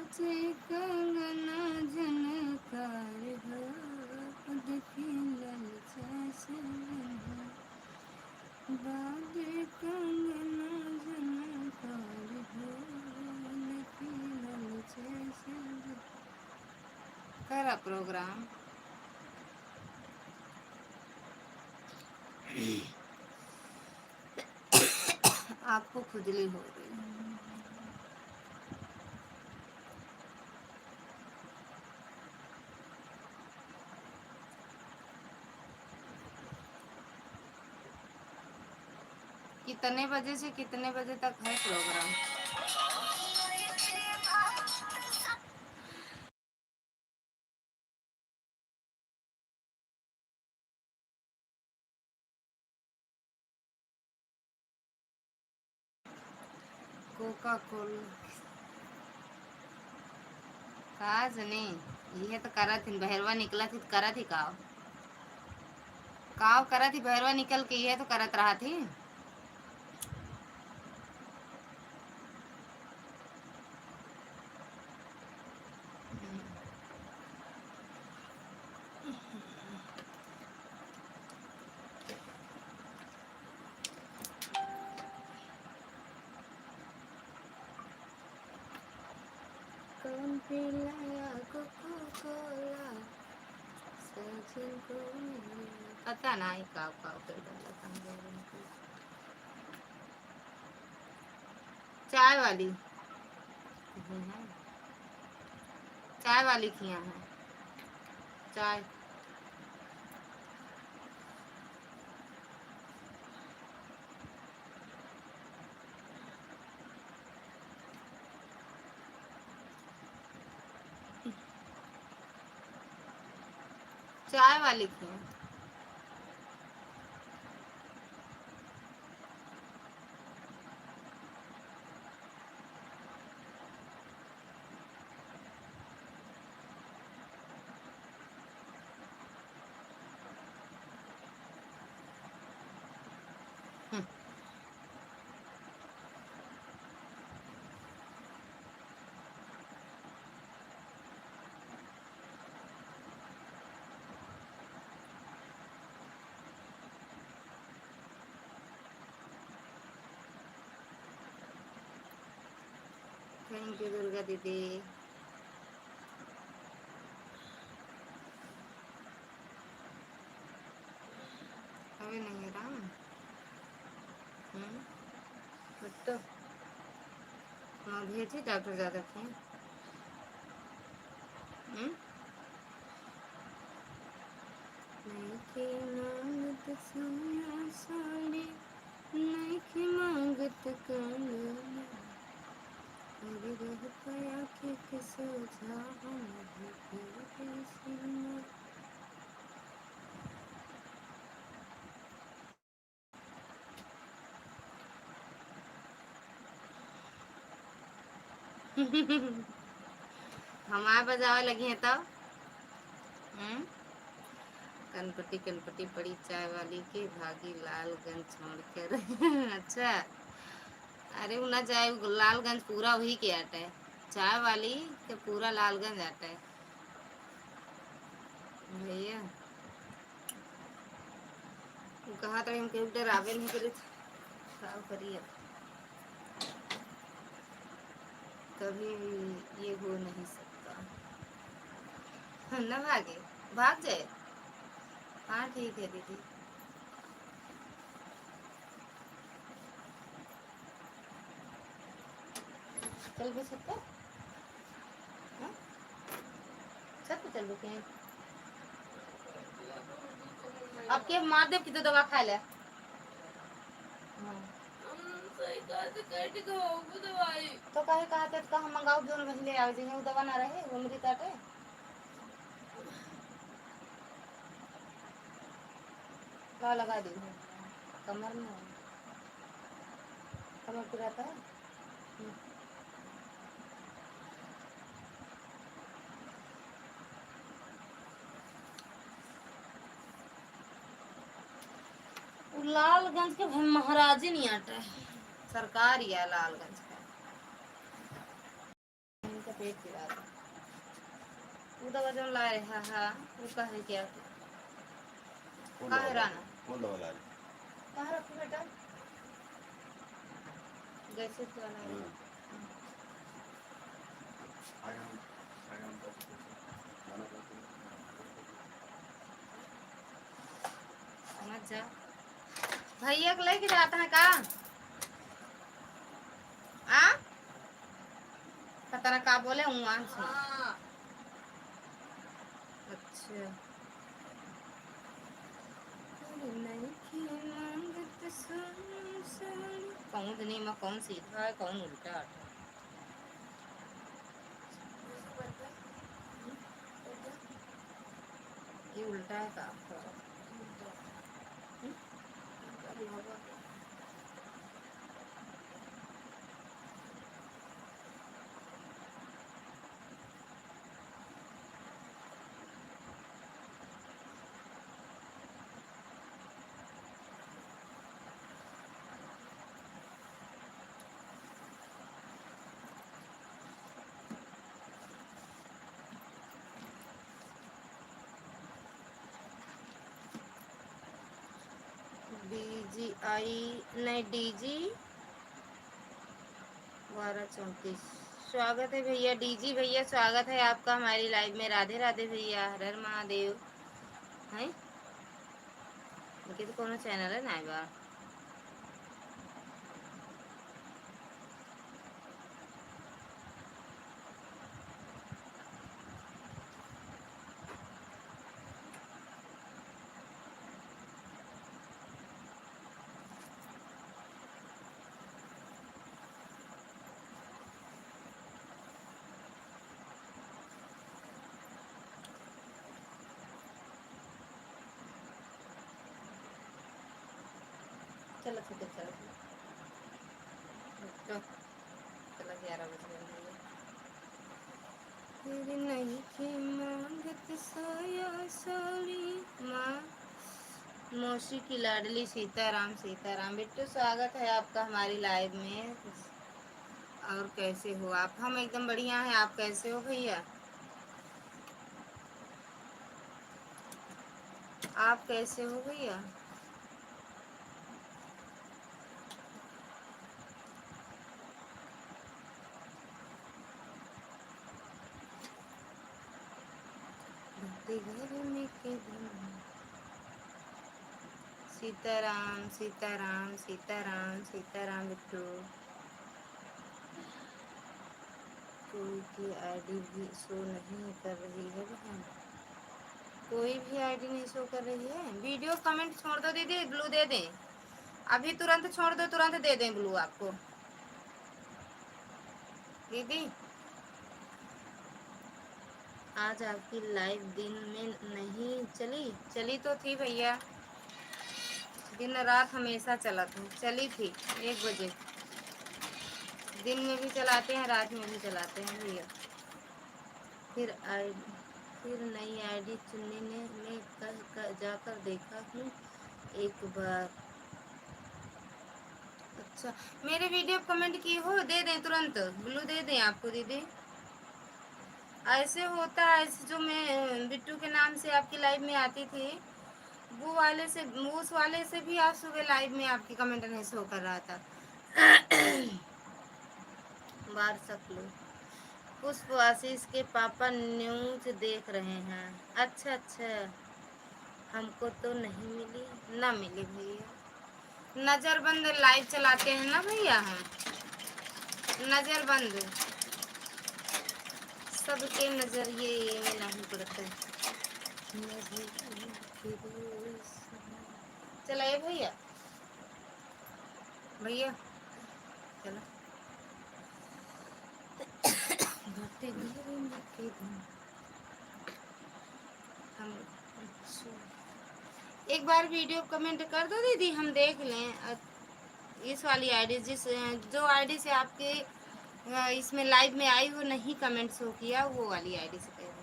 नाचे कंगना झनकार हो, देखी ललचा सजना बाजे कंगना झनकार हो, देखी ललचा सजना। करा प्रोग्राम आपको खुजली हो रही है। कितने बजे से कितने बजे तक है प्रोग्राम? कोका कोला काज नहीं, ये तो करा थी बहरवा निकला थी करा थी काव करा थी बहरवा निकल के ये तो करत रहा थी। कौन पिलाया कोका कोला सजन को मिला। पता नहीं काव काव कर डाला था। चाय वाली है, चाय वाली खिया है चाय। चाय वाली खिया। थैंक यू दुर्गा दीदी। अभी नहीं है राम। तो हाँ भेजी डॉक्टर ज़्यादा थे। नहीं की मांगत सोना साड़ी, नहीं की मांगत कंगना, अभी रह पाया कि सोचा हम भी फिर सीना। हमारे बजावे लगी है तब। कनपटी कनपटी पड़ी चाय वाली के भागी लालगंज छोड़ कर। अच्छा, अरे वो ना जाए लालगंज पूरा वही के आता है, चाय वाली के पूरा लालगंज आता है भैया। कहा था हम कहीं डरावे नहीं करे करिए, कभी ये हो नहीं सकता। न भागे, भाग जाए। हाँ ठीक है दीदी। चल भी सकते छत पे चल रुके। अब के मार दे कि तो दवा खा ले। तो कहे कहा थे तो हम मंगाओ दोनों महीने आवे जिन्हें दवा ना रहे वो मेरी काटे का लगा दी कमर में, कमर पुराता है। लालगंज के भाई महाराजी नहीं आता है, सरकार ही है लालगंज का। पेट की बात है। वो दवा जो ला रहे हाँ हाँ वो कहे क्या कहाँ है राना कौन दवा ला रही कहाँ रखो बेटा जैसे तो वाला है समझ जा भैया को लेके जाता है कहाँ आ पता ना का बोले उमान से अच्छा कौन नहीं मैं कौन सीधा है कौन उल्टा ये उल्टा है का DGI नहीं DG 1234 स्वागत है भैया DG भैया स्वागत है आपका हमारी लाइव में राधे राधे भैया हर हर महादेव है इनके तो कौन चैनल है ना बार चलो ठीक है चलो चलो 11 बज गए तेरी नहीं की मांगत सोया सोली माँ मौसी की लाडली सीताराम सीताराम बिट्टू स्वागत है आपका हमारी लाइव में और कैसे हो आप हम एकदम बढ़िया हैं आप कैसे हो भैया आप कैसे हो भैया घर में के सीताराम सीताराम सीताराम सीताराम बिट्टू कोई की आईडी भी शो नहीं कर रही है बहन कोई भी आईडी नहीं शो कर रही है वीडियो कमेंट छोड़ दो दीदी ब्लू दे दें अभी तुरंत छोड़ दो तुरंत दे दें ब्लू आपको दीदी आज आपकी लाइव दिन में नहीं चली चली तो थी भैया दिन रात हमेशा चला था चली थी 1 बजे दिन में भी चलाते हैं रात में भी चलाते हैं भैया फिर नई आईडी चुनने में जाकर देखा हूँ एक बार अच्छा मेरे वीडियो कमेंट की हो दे दें तुरंत ब्लू दे दें आपको दीदी ऐसे होता है ऐसे जो मैं बिट्टू के नाम से आपकी लाइव में आती थी वो वाले से उस वाले से भी आज सुबह लाइव में आपकी कमेंट नहीं शो कर रहा था बार सकलू पुष्प आशीष के पापा न्यूज देख रहे हैं अच्छा अच्छा हमको तो नहीं मिली ना मिली भैया नजरबंद लाइव चलाते हैं ना भैया हम नजरबंद सबके नजरिए में नहीं पड़ता चलाइए भैया भैया चलो हम एक बार वीडियो कमेंट कर दो दीदी हम देख लें इस वाली आईडी जो आईडी से आपके इसमें लाइव में आई हो नहीं कमेंट शो किया वो वाली आईडी से कह रही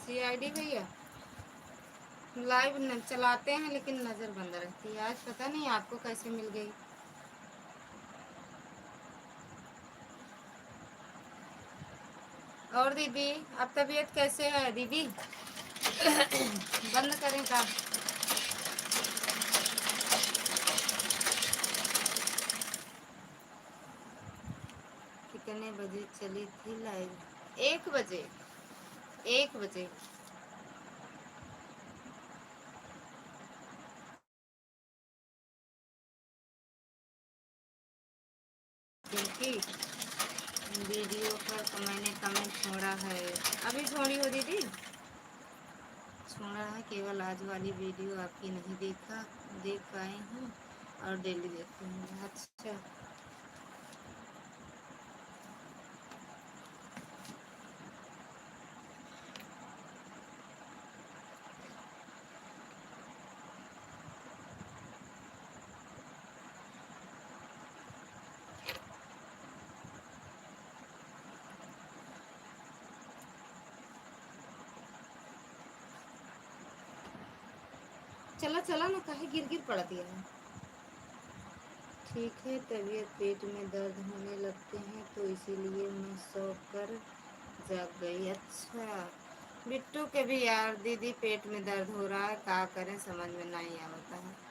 CID भैया लाइव न चलाते हैं लेकिन नज़र बंद रहती है। आज पता नहीं आपको कैसे मिल गई। और दीदी अब तबीयत कैसे है दीदी? बंद करें का? कितने बजे चली थी लाइव? 1 बजे। 1 बजे। क्योंकि वीडियो पर तो मैंने कमेंट छोड़ा है। अभी छोड़ी हो दीदी? छोड़ा है, केवल आज वाली वीडियो आपकी नहीं देख पाए हूँ और डेली देखती हूँ। अच्छा, चला चला ना, काहे गिर गिर पड़ दिया है। ठीक है, तबीयत पेट में दर्द होने लगते हैं तो इसीलिए मैं सो कर जाग गई। अच्छा, बिट्टू के भी यार दीदी पेट में दर्द हो रहा है, क्या करें समझ में नहीं आता है।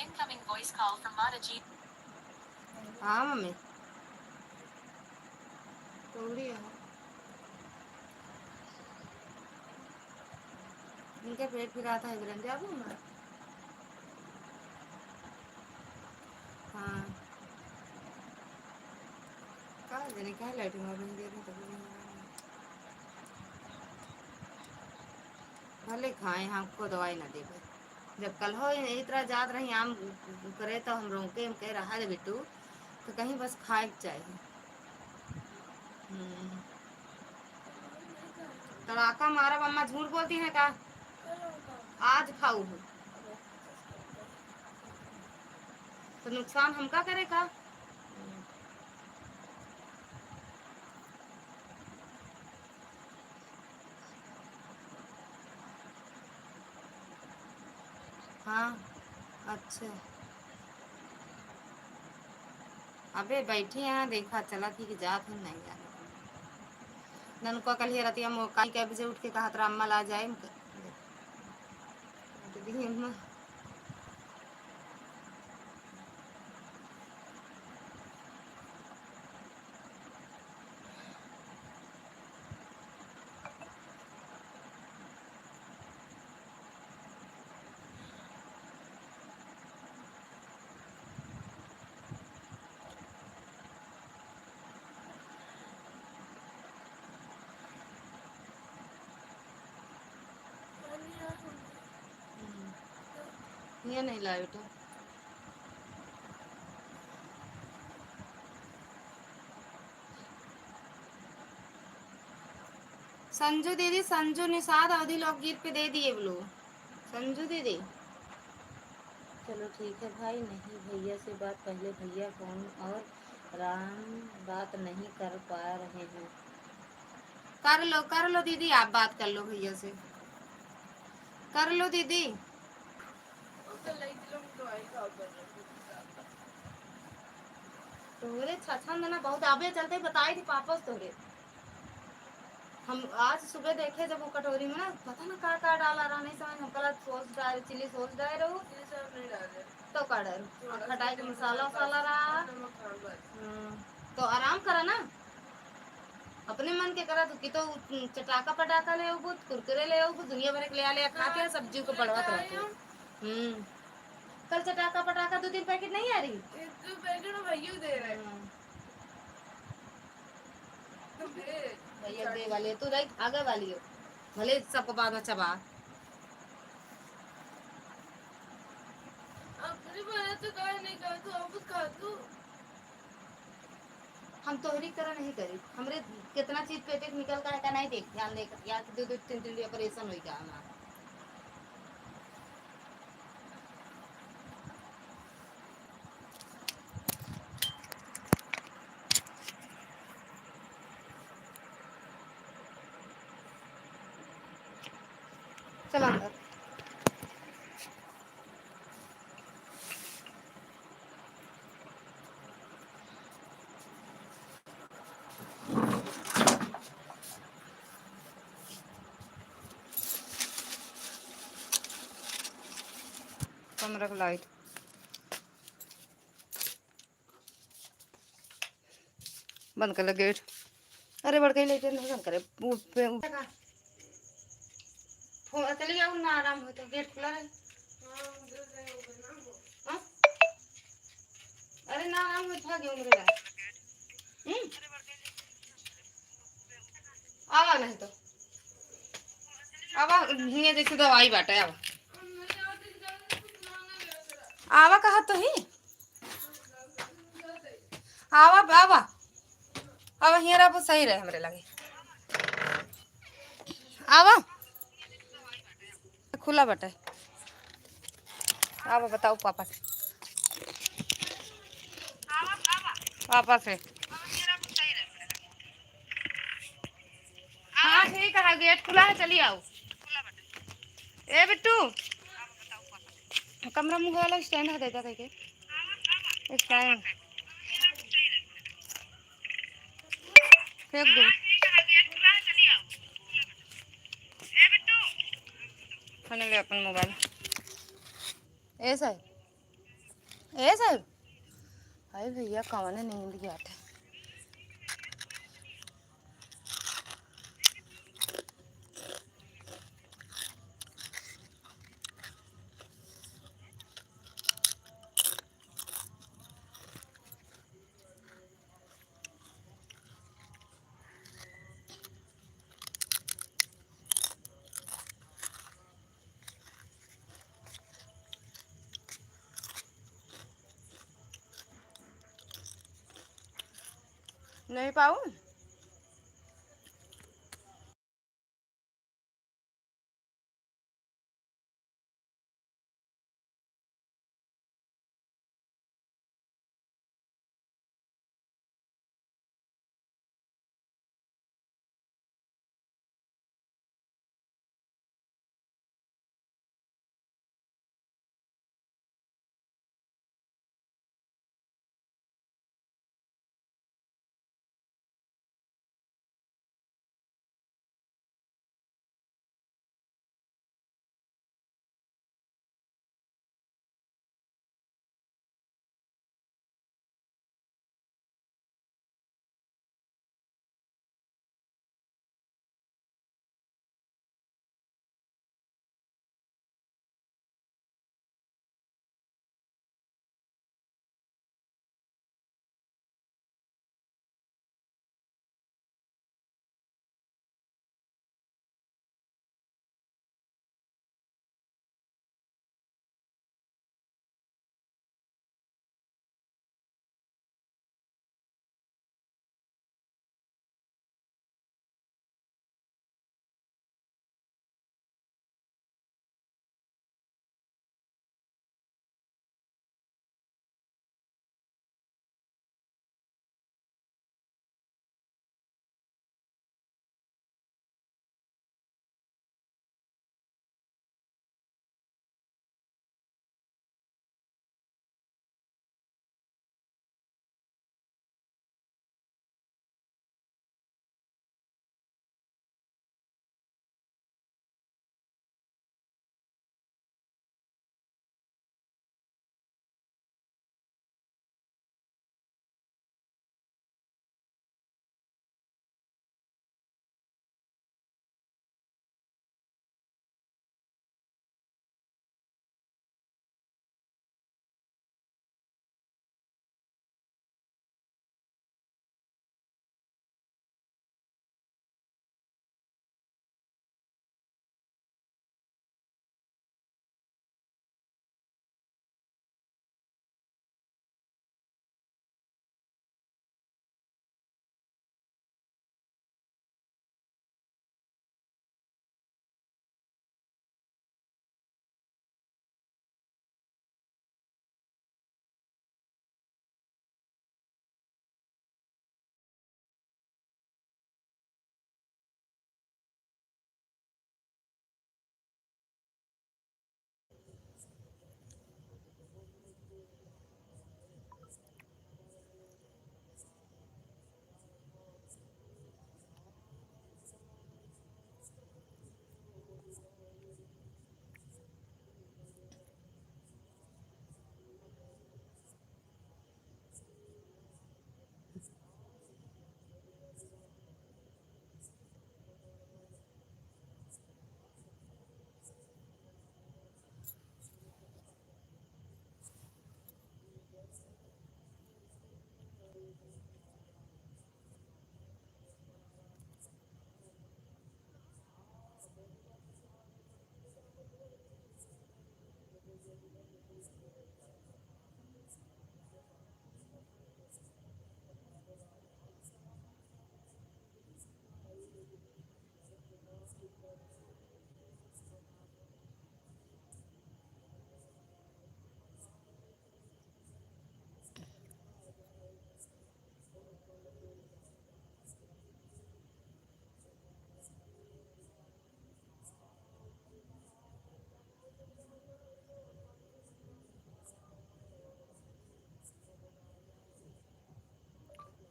Incoming voice call from Mata G. हाँ मम्मी, थोड़ी है। इनका पेट फिर आता है गिरन जाबू ना। हाँ, कहा जाने क्या लाइटिंग और नहीं दे रही तभी नहीं आ रहा है। भले खाए हमको दवाई ना दे भाई। जब कल हो इस तरह याद रही आम करे तो हम रोके हम कह रहा है बिट्टू तो कहीं बस खाए के चाहिए। हम्म, तड़ाका मारा अम्मा झूठ बोलती है का? आज खाऊ हूँ तो नुकसान हमका करेगा। हाँ, अच्छा। अबे बैठी यहाँ देखा चला थी कि जात हूँ नहीं जाने ननको कल ही रतिया मोकाई के बजे उठ के कहा तरा अम्मा ला जाए अम्मा। ये नहीं लाया बेटा। संजू दीदी, संजू निषाद अवधि लोकगीत पे दे दिए बोलो। संजू दीदी चलो ठीक है भाई। नहीं भैया से बात पहले भैया फोन और राम बात नहीं कर पा रहे हैं। कर लो दीदी, आप बात कर लो भैया से। कर लो दीदी। तोरे छछन देना बहुत आबे चलते बताई थी पापा से तोरे। हम आज सुबह देखे जब वो कटोरी में ना पता ना का डाला रहा नहीं समझ हम कल सॉस डाल चिली सॉस डाल रहे हो तो का डाल खटाई का मसाला वसाला रहा। तो आराम करा ना अपने मन के करा तो कि तो चटाका पटाका ले कुरकुरे ले दुनिया भर के ले खा के सब्जी को बढ़वत रहते। कल चटाका पटाखा 2-3 पैकेट नहीं आ रही? 2 पैकेट भैया दे रहे हैं। भैया दे वाले तू नहीं आगे वाली हो, भले सबको बाद में चबा। अपनी बने तो कहे नहीं कहा तू अब खा तू। हम तोहरी तरह नहीं करी, हमरे कितना चीज पेटे निकल का है का नहीं देख ध्यान देकर, या 2-3 ऑपरेशन हुई का हमारा। चल अंदर। कमरा की लाइट बंद कर ले गेट। अरे बढ़ गई लाइट नहीं बंद करे चलिए आओ ना आराम हो तो गेट खुला रहे। हाँ? अरे ना आराम हो था क्यों मेरे आवा नहीं तो आवा हिंगे जैसे दवाई बाटे आवा आवा कहा तो ही आवा आवा आवा हियरा बहुत सही रहे हमरे लगे आवा खुला बटे आवा बताओ पापा से पापा से हाँ ठीक है गेट खुला है चलिए आओ ए बिट्टू कमरा मुंह वाला स्टैंड है देता कहीं के स्टैंड फेंक दो खाने ले अपन मोबाइल ए साहब ए साहब अरे भैया कौन नींद गया था नहीं पाऊँ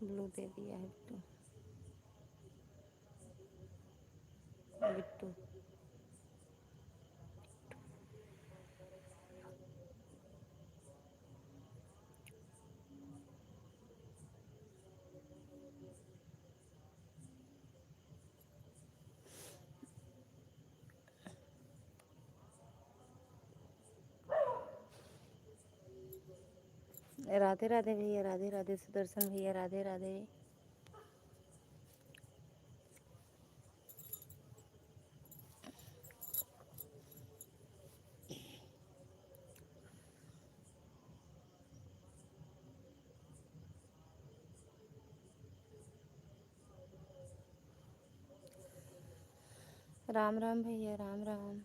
ब्लू दे दिया है बिट्टू। बिट्टू राधे राधे भैया, राधे राधे सुदर्शन भैया, राधे राधे। राम राम भैया, राम राम।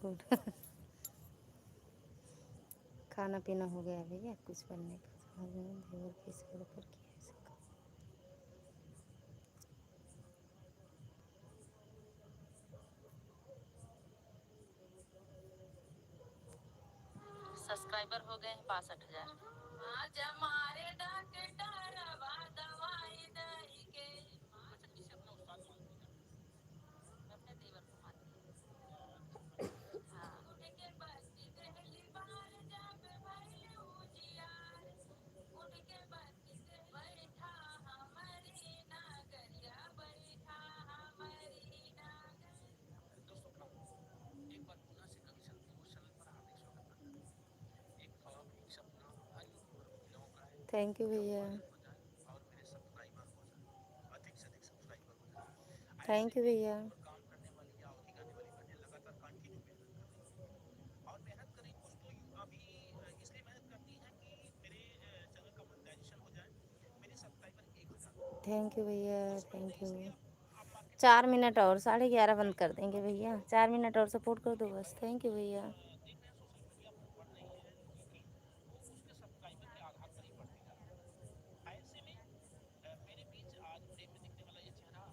गुड। खाना पीना हो गया भैया, कुछ बनने का समझ में देवर के सिर पर किया इसका। सब्सक्राइबर हो गए हैं 62,000। आज हमारे डॉक्टरवा दवाई दही के। अच्छा किसी अपना उस्ताद मानती है? मैं अपने देवर को मानती हूँ। हाँ। उठ के बत्ती दहली बाहर जाके भइले उजियार। उठ के बत्ती दे बैठा हमारी नागरिया, बैठा हमारी नागरिया। दोस्तों प्रणाम। एक बार पुनः से कवि संत न्यूज चैनल पर हार्दिक स्वागत करता हूँ। एक ख्वाब, एक सपना भाई और बहनों का है थैंक यू कि भैया, हम वायरल हो जाएं और मेरे सब्सक्राइबर हो जाएं, अधिक से अधिक सब्सक्राइबर हो जाएं। थैंक ऐसे यू में भैया। यूट्यूब पर काम करने वाली या अवधि गाने वाली बहनें लगातार कंटिन्यू मेहनत कर रही हैं और मेहनत कर रही कुछ तो अभी इसलिए मेहनत करती हैं कि मेरे चैनल का मोनेटाइजेशन हो जाए, मेरे सब्सक्राइबर 1000 हो जाए। थैंक यू भैया, कुछ थैंक महीने यू। इसलिए आप मार्केट में 4 मिनट और, 11:30 बंद कर देंगे भैया। 4 मिनट और सपोर्ट कर दो बस। थैंक यू भैया। देख रहे हैं सोशल मीडिया पर बढ़ रही है चीजें, वो उसके सब्सक्राइबर के आधार पर ही बढ़ती जा रही है। ऐसे में मेरे बीच आज फ्रेम में दिखने वाला ये चेहरा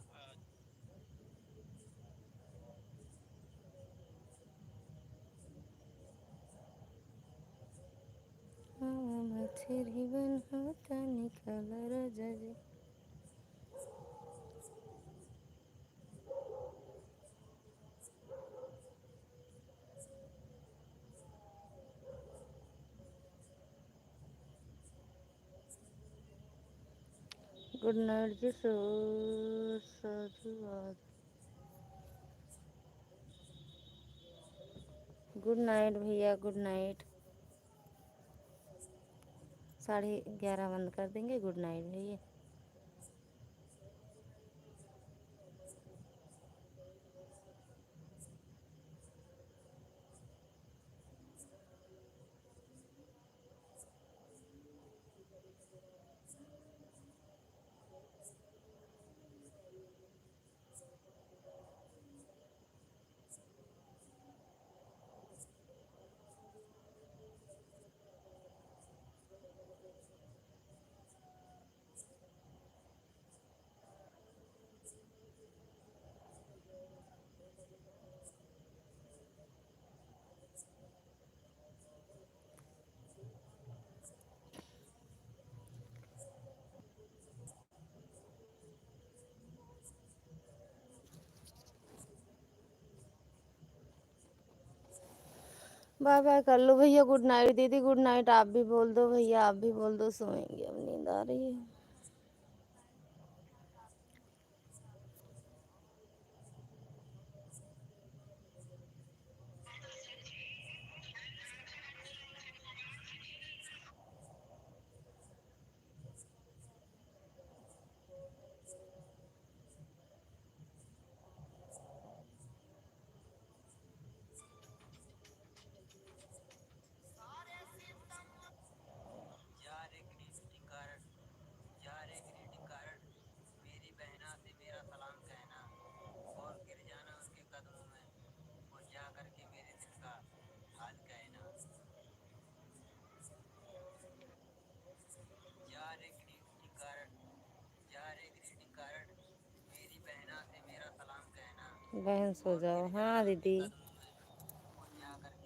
मछरी बन होता निकल राजा जी। गुड नाइट जी। साधुवाद। गुड नाइट भैया, गुड नाइट। 11:30 बंद कर देंगे। गुड नाइट भैया। बाय बाय कर लो भैया। गुड नाइट दीदी, गुड नाइट। आप भी बोल दो भैया, आप भी बोल दो। सोएंगे, अब नींद आ रही है। यार एक टिकार बहन सो जाओ। हाँ दीदी,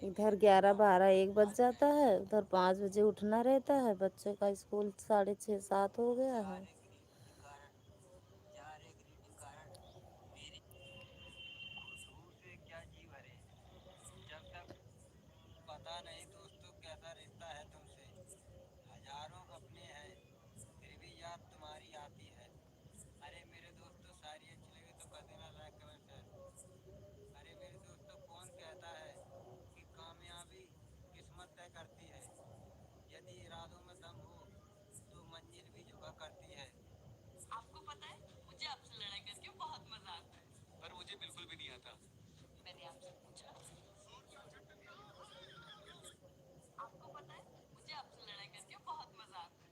इधर 11, 12, 1 बज जाता है, उधर 5 बजे उठना रहता है। बच्चे का स्कूल 6:30, 7 हो गया है। आपको पता है मुझे आपसे लड़ाई करके बहुत मजा आता है, पर मुझे बिल्कुल भी नहीं आता। मैंने आपसे पूछा। आपको पता है मुझे आपसे लड़ाई करके बहुत मजा आता है।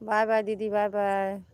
बाय बाय दीदी, बाय बाय।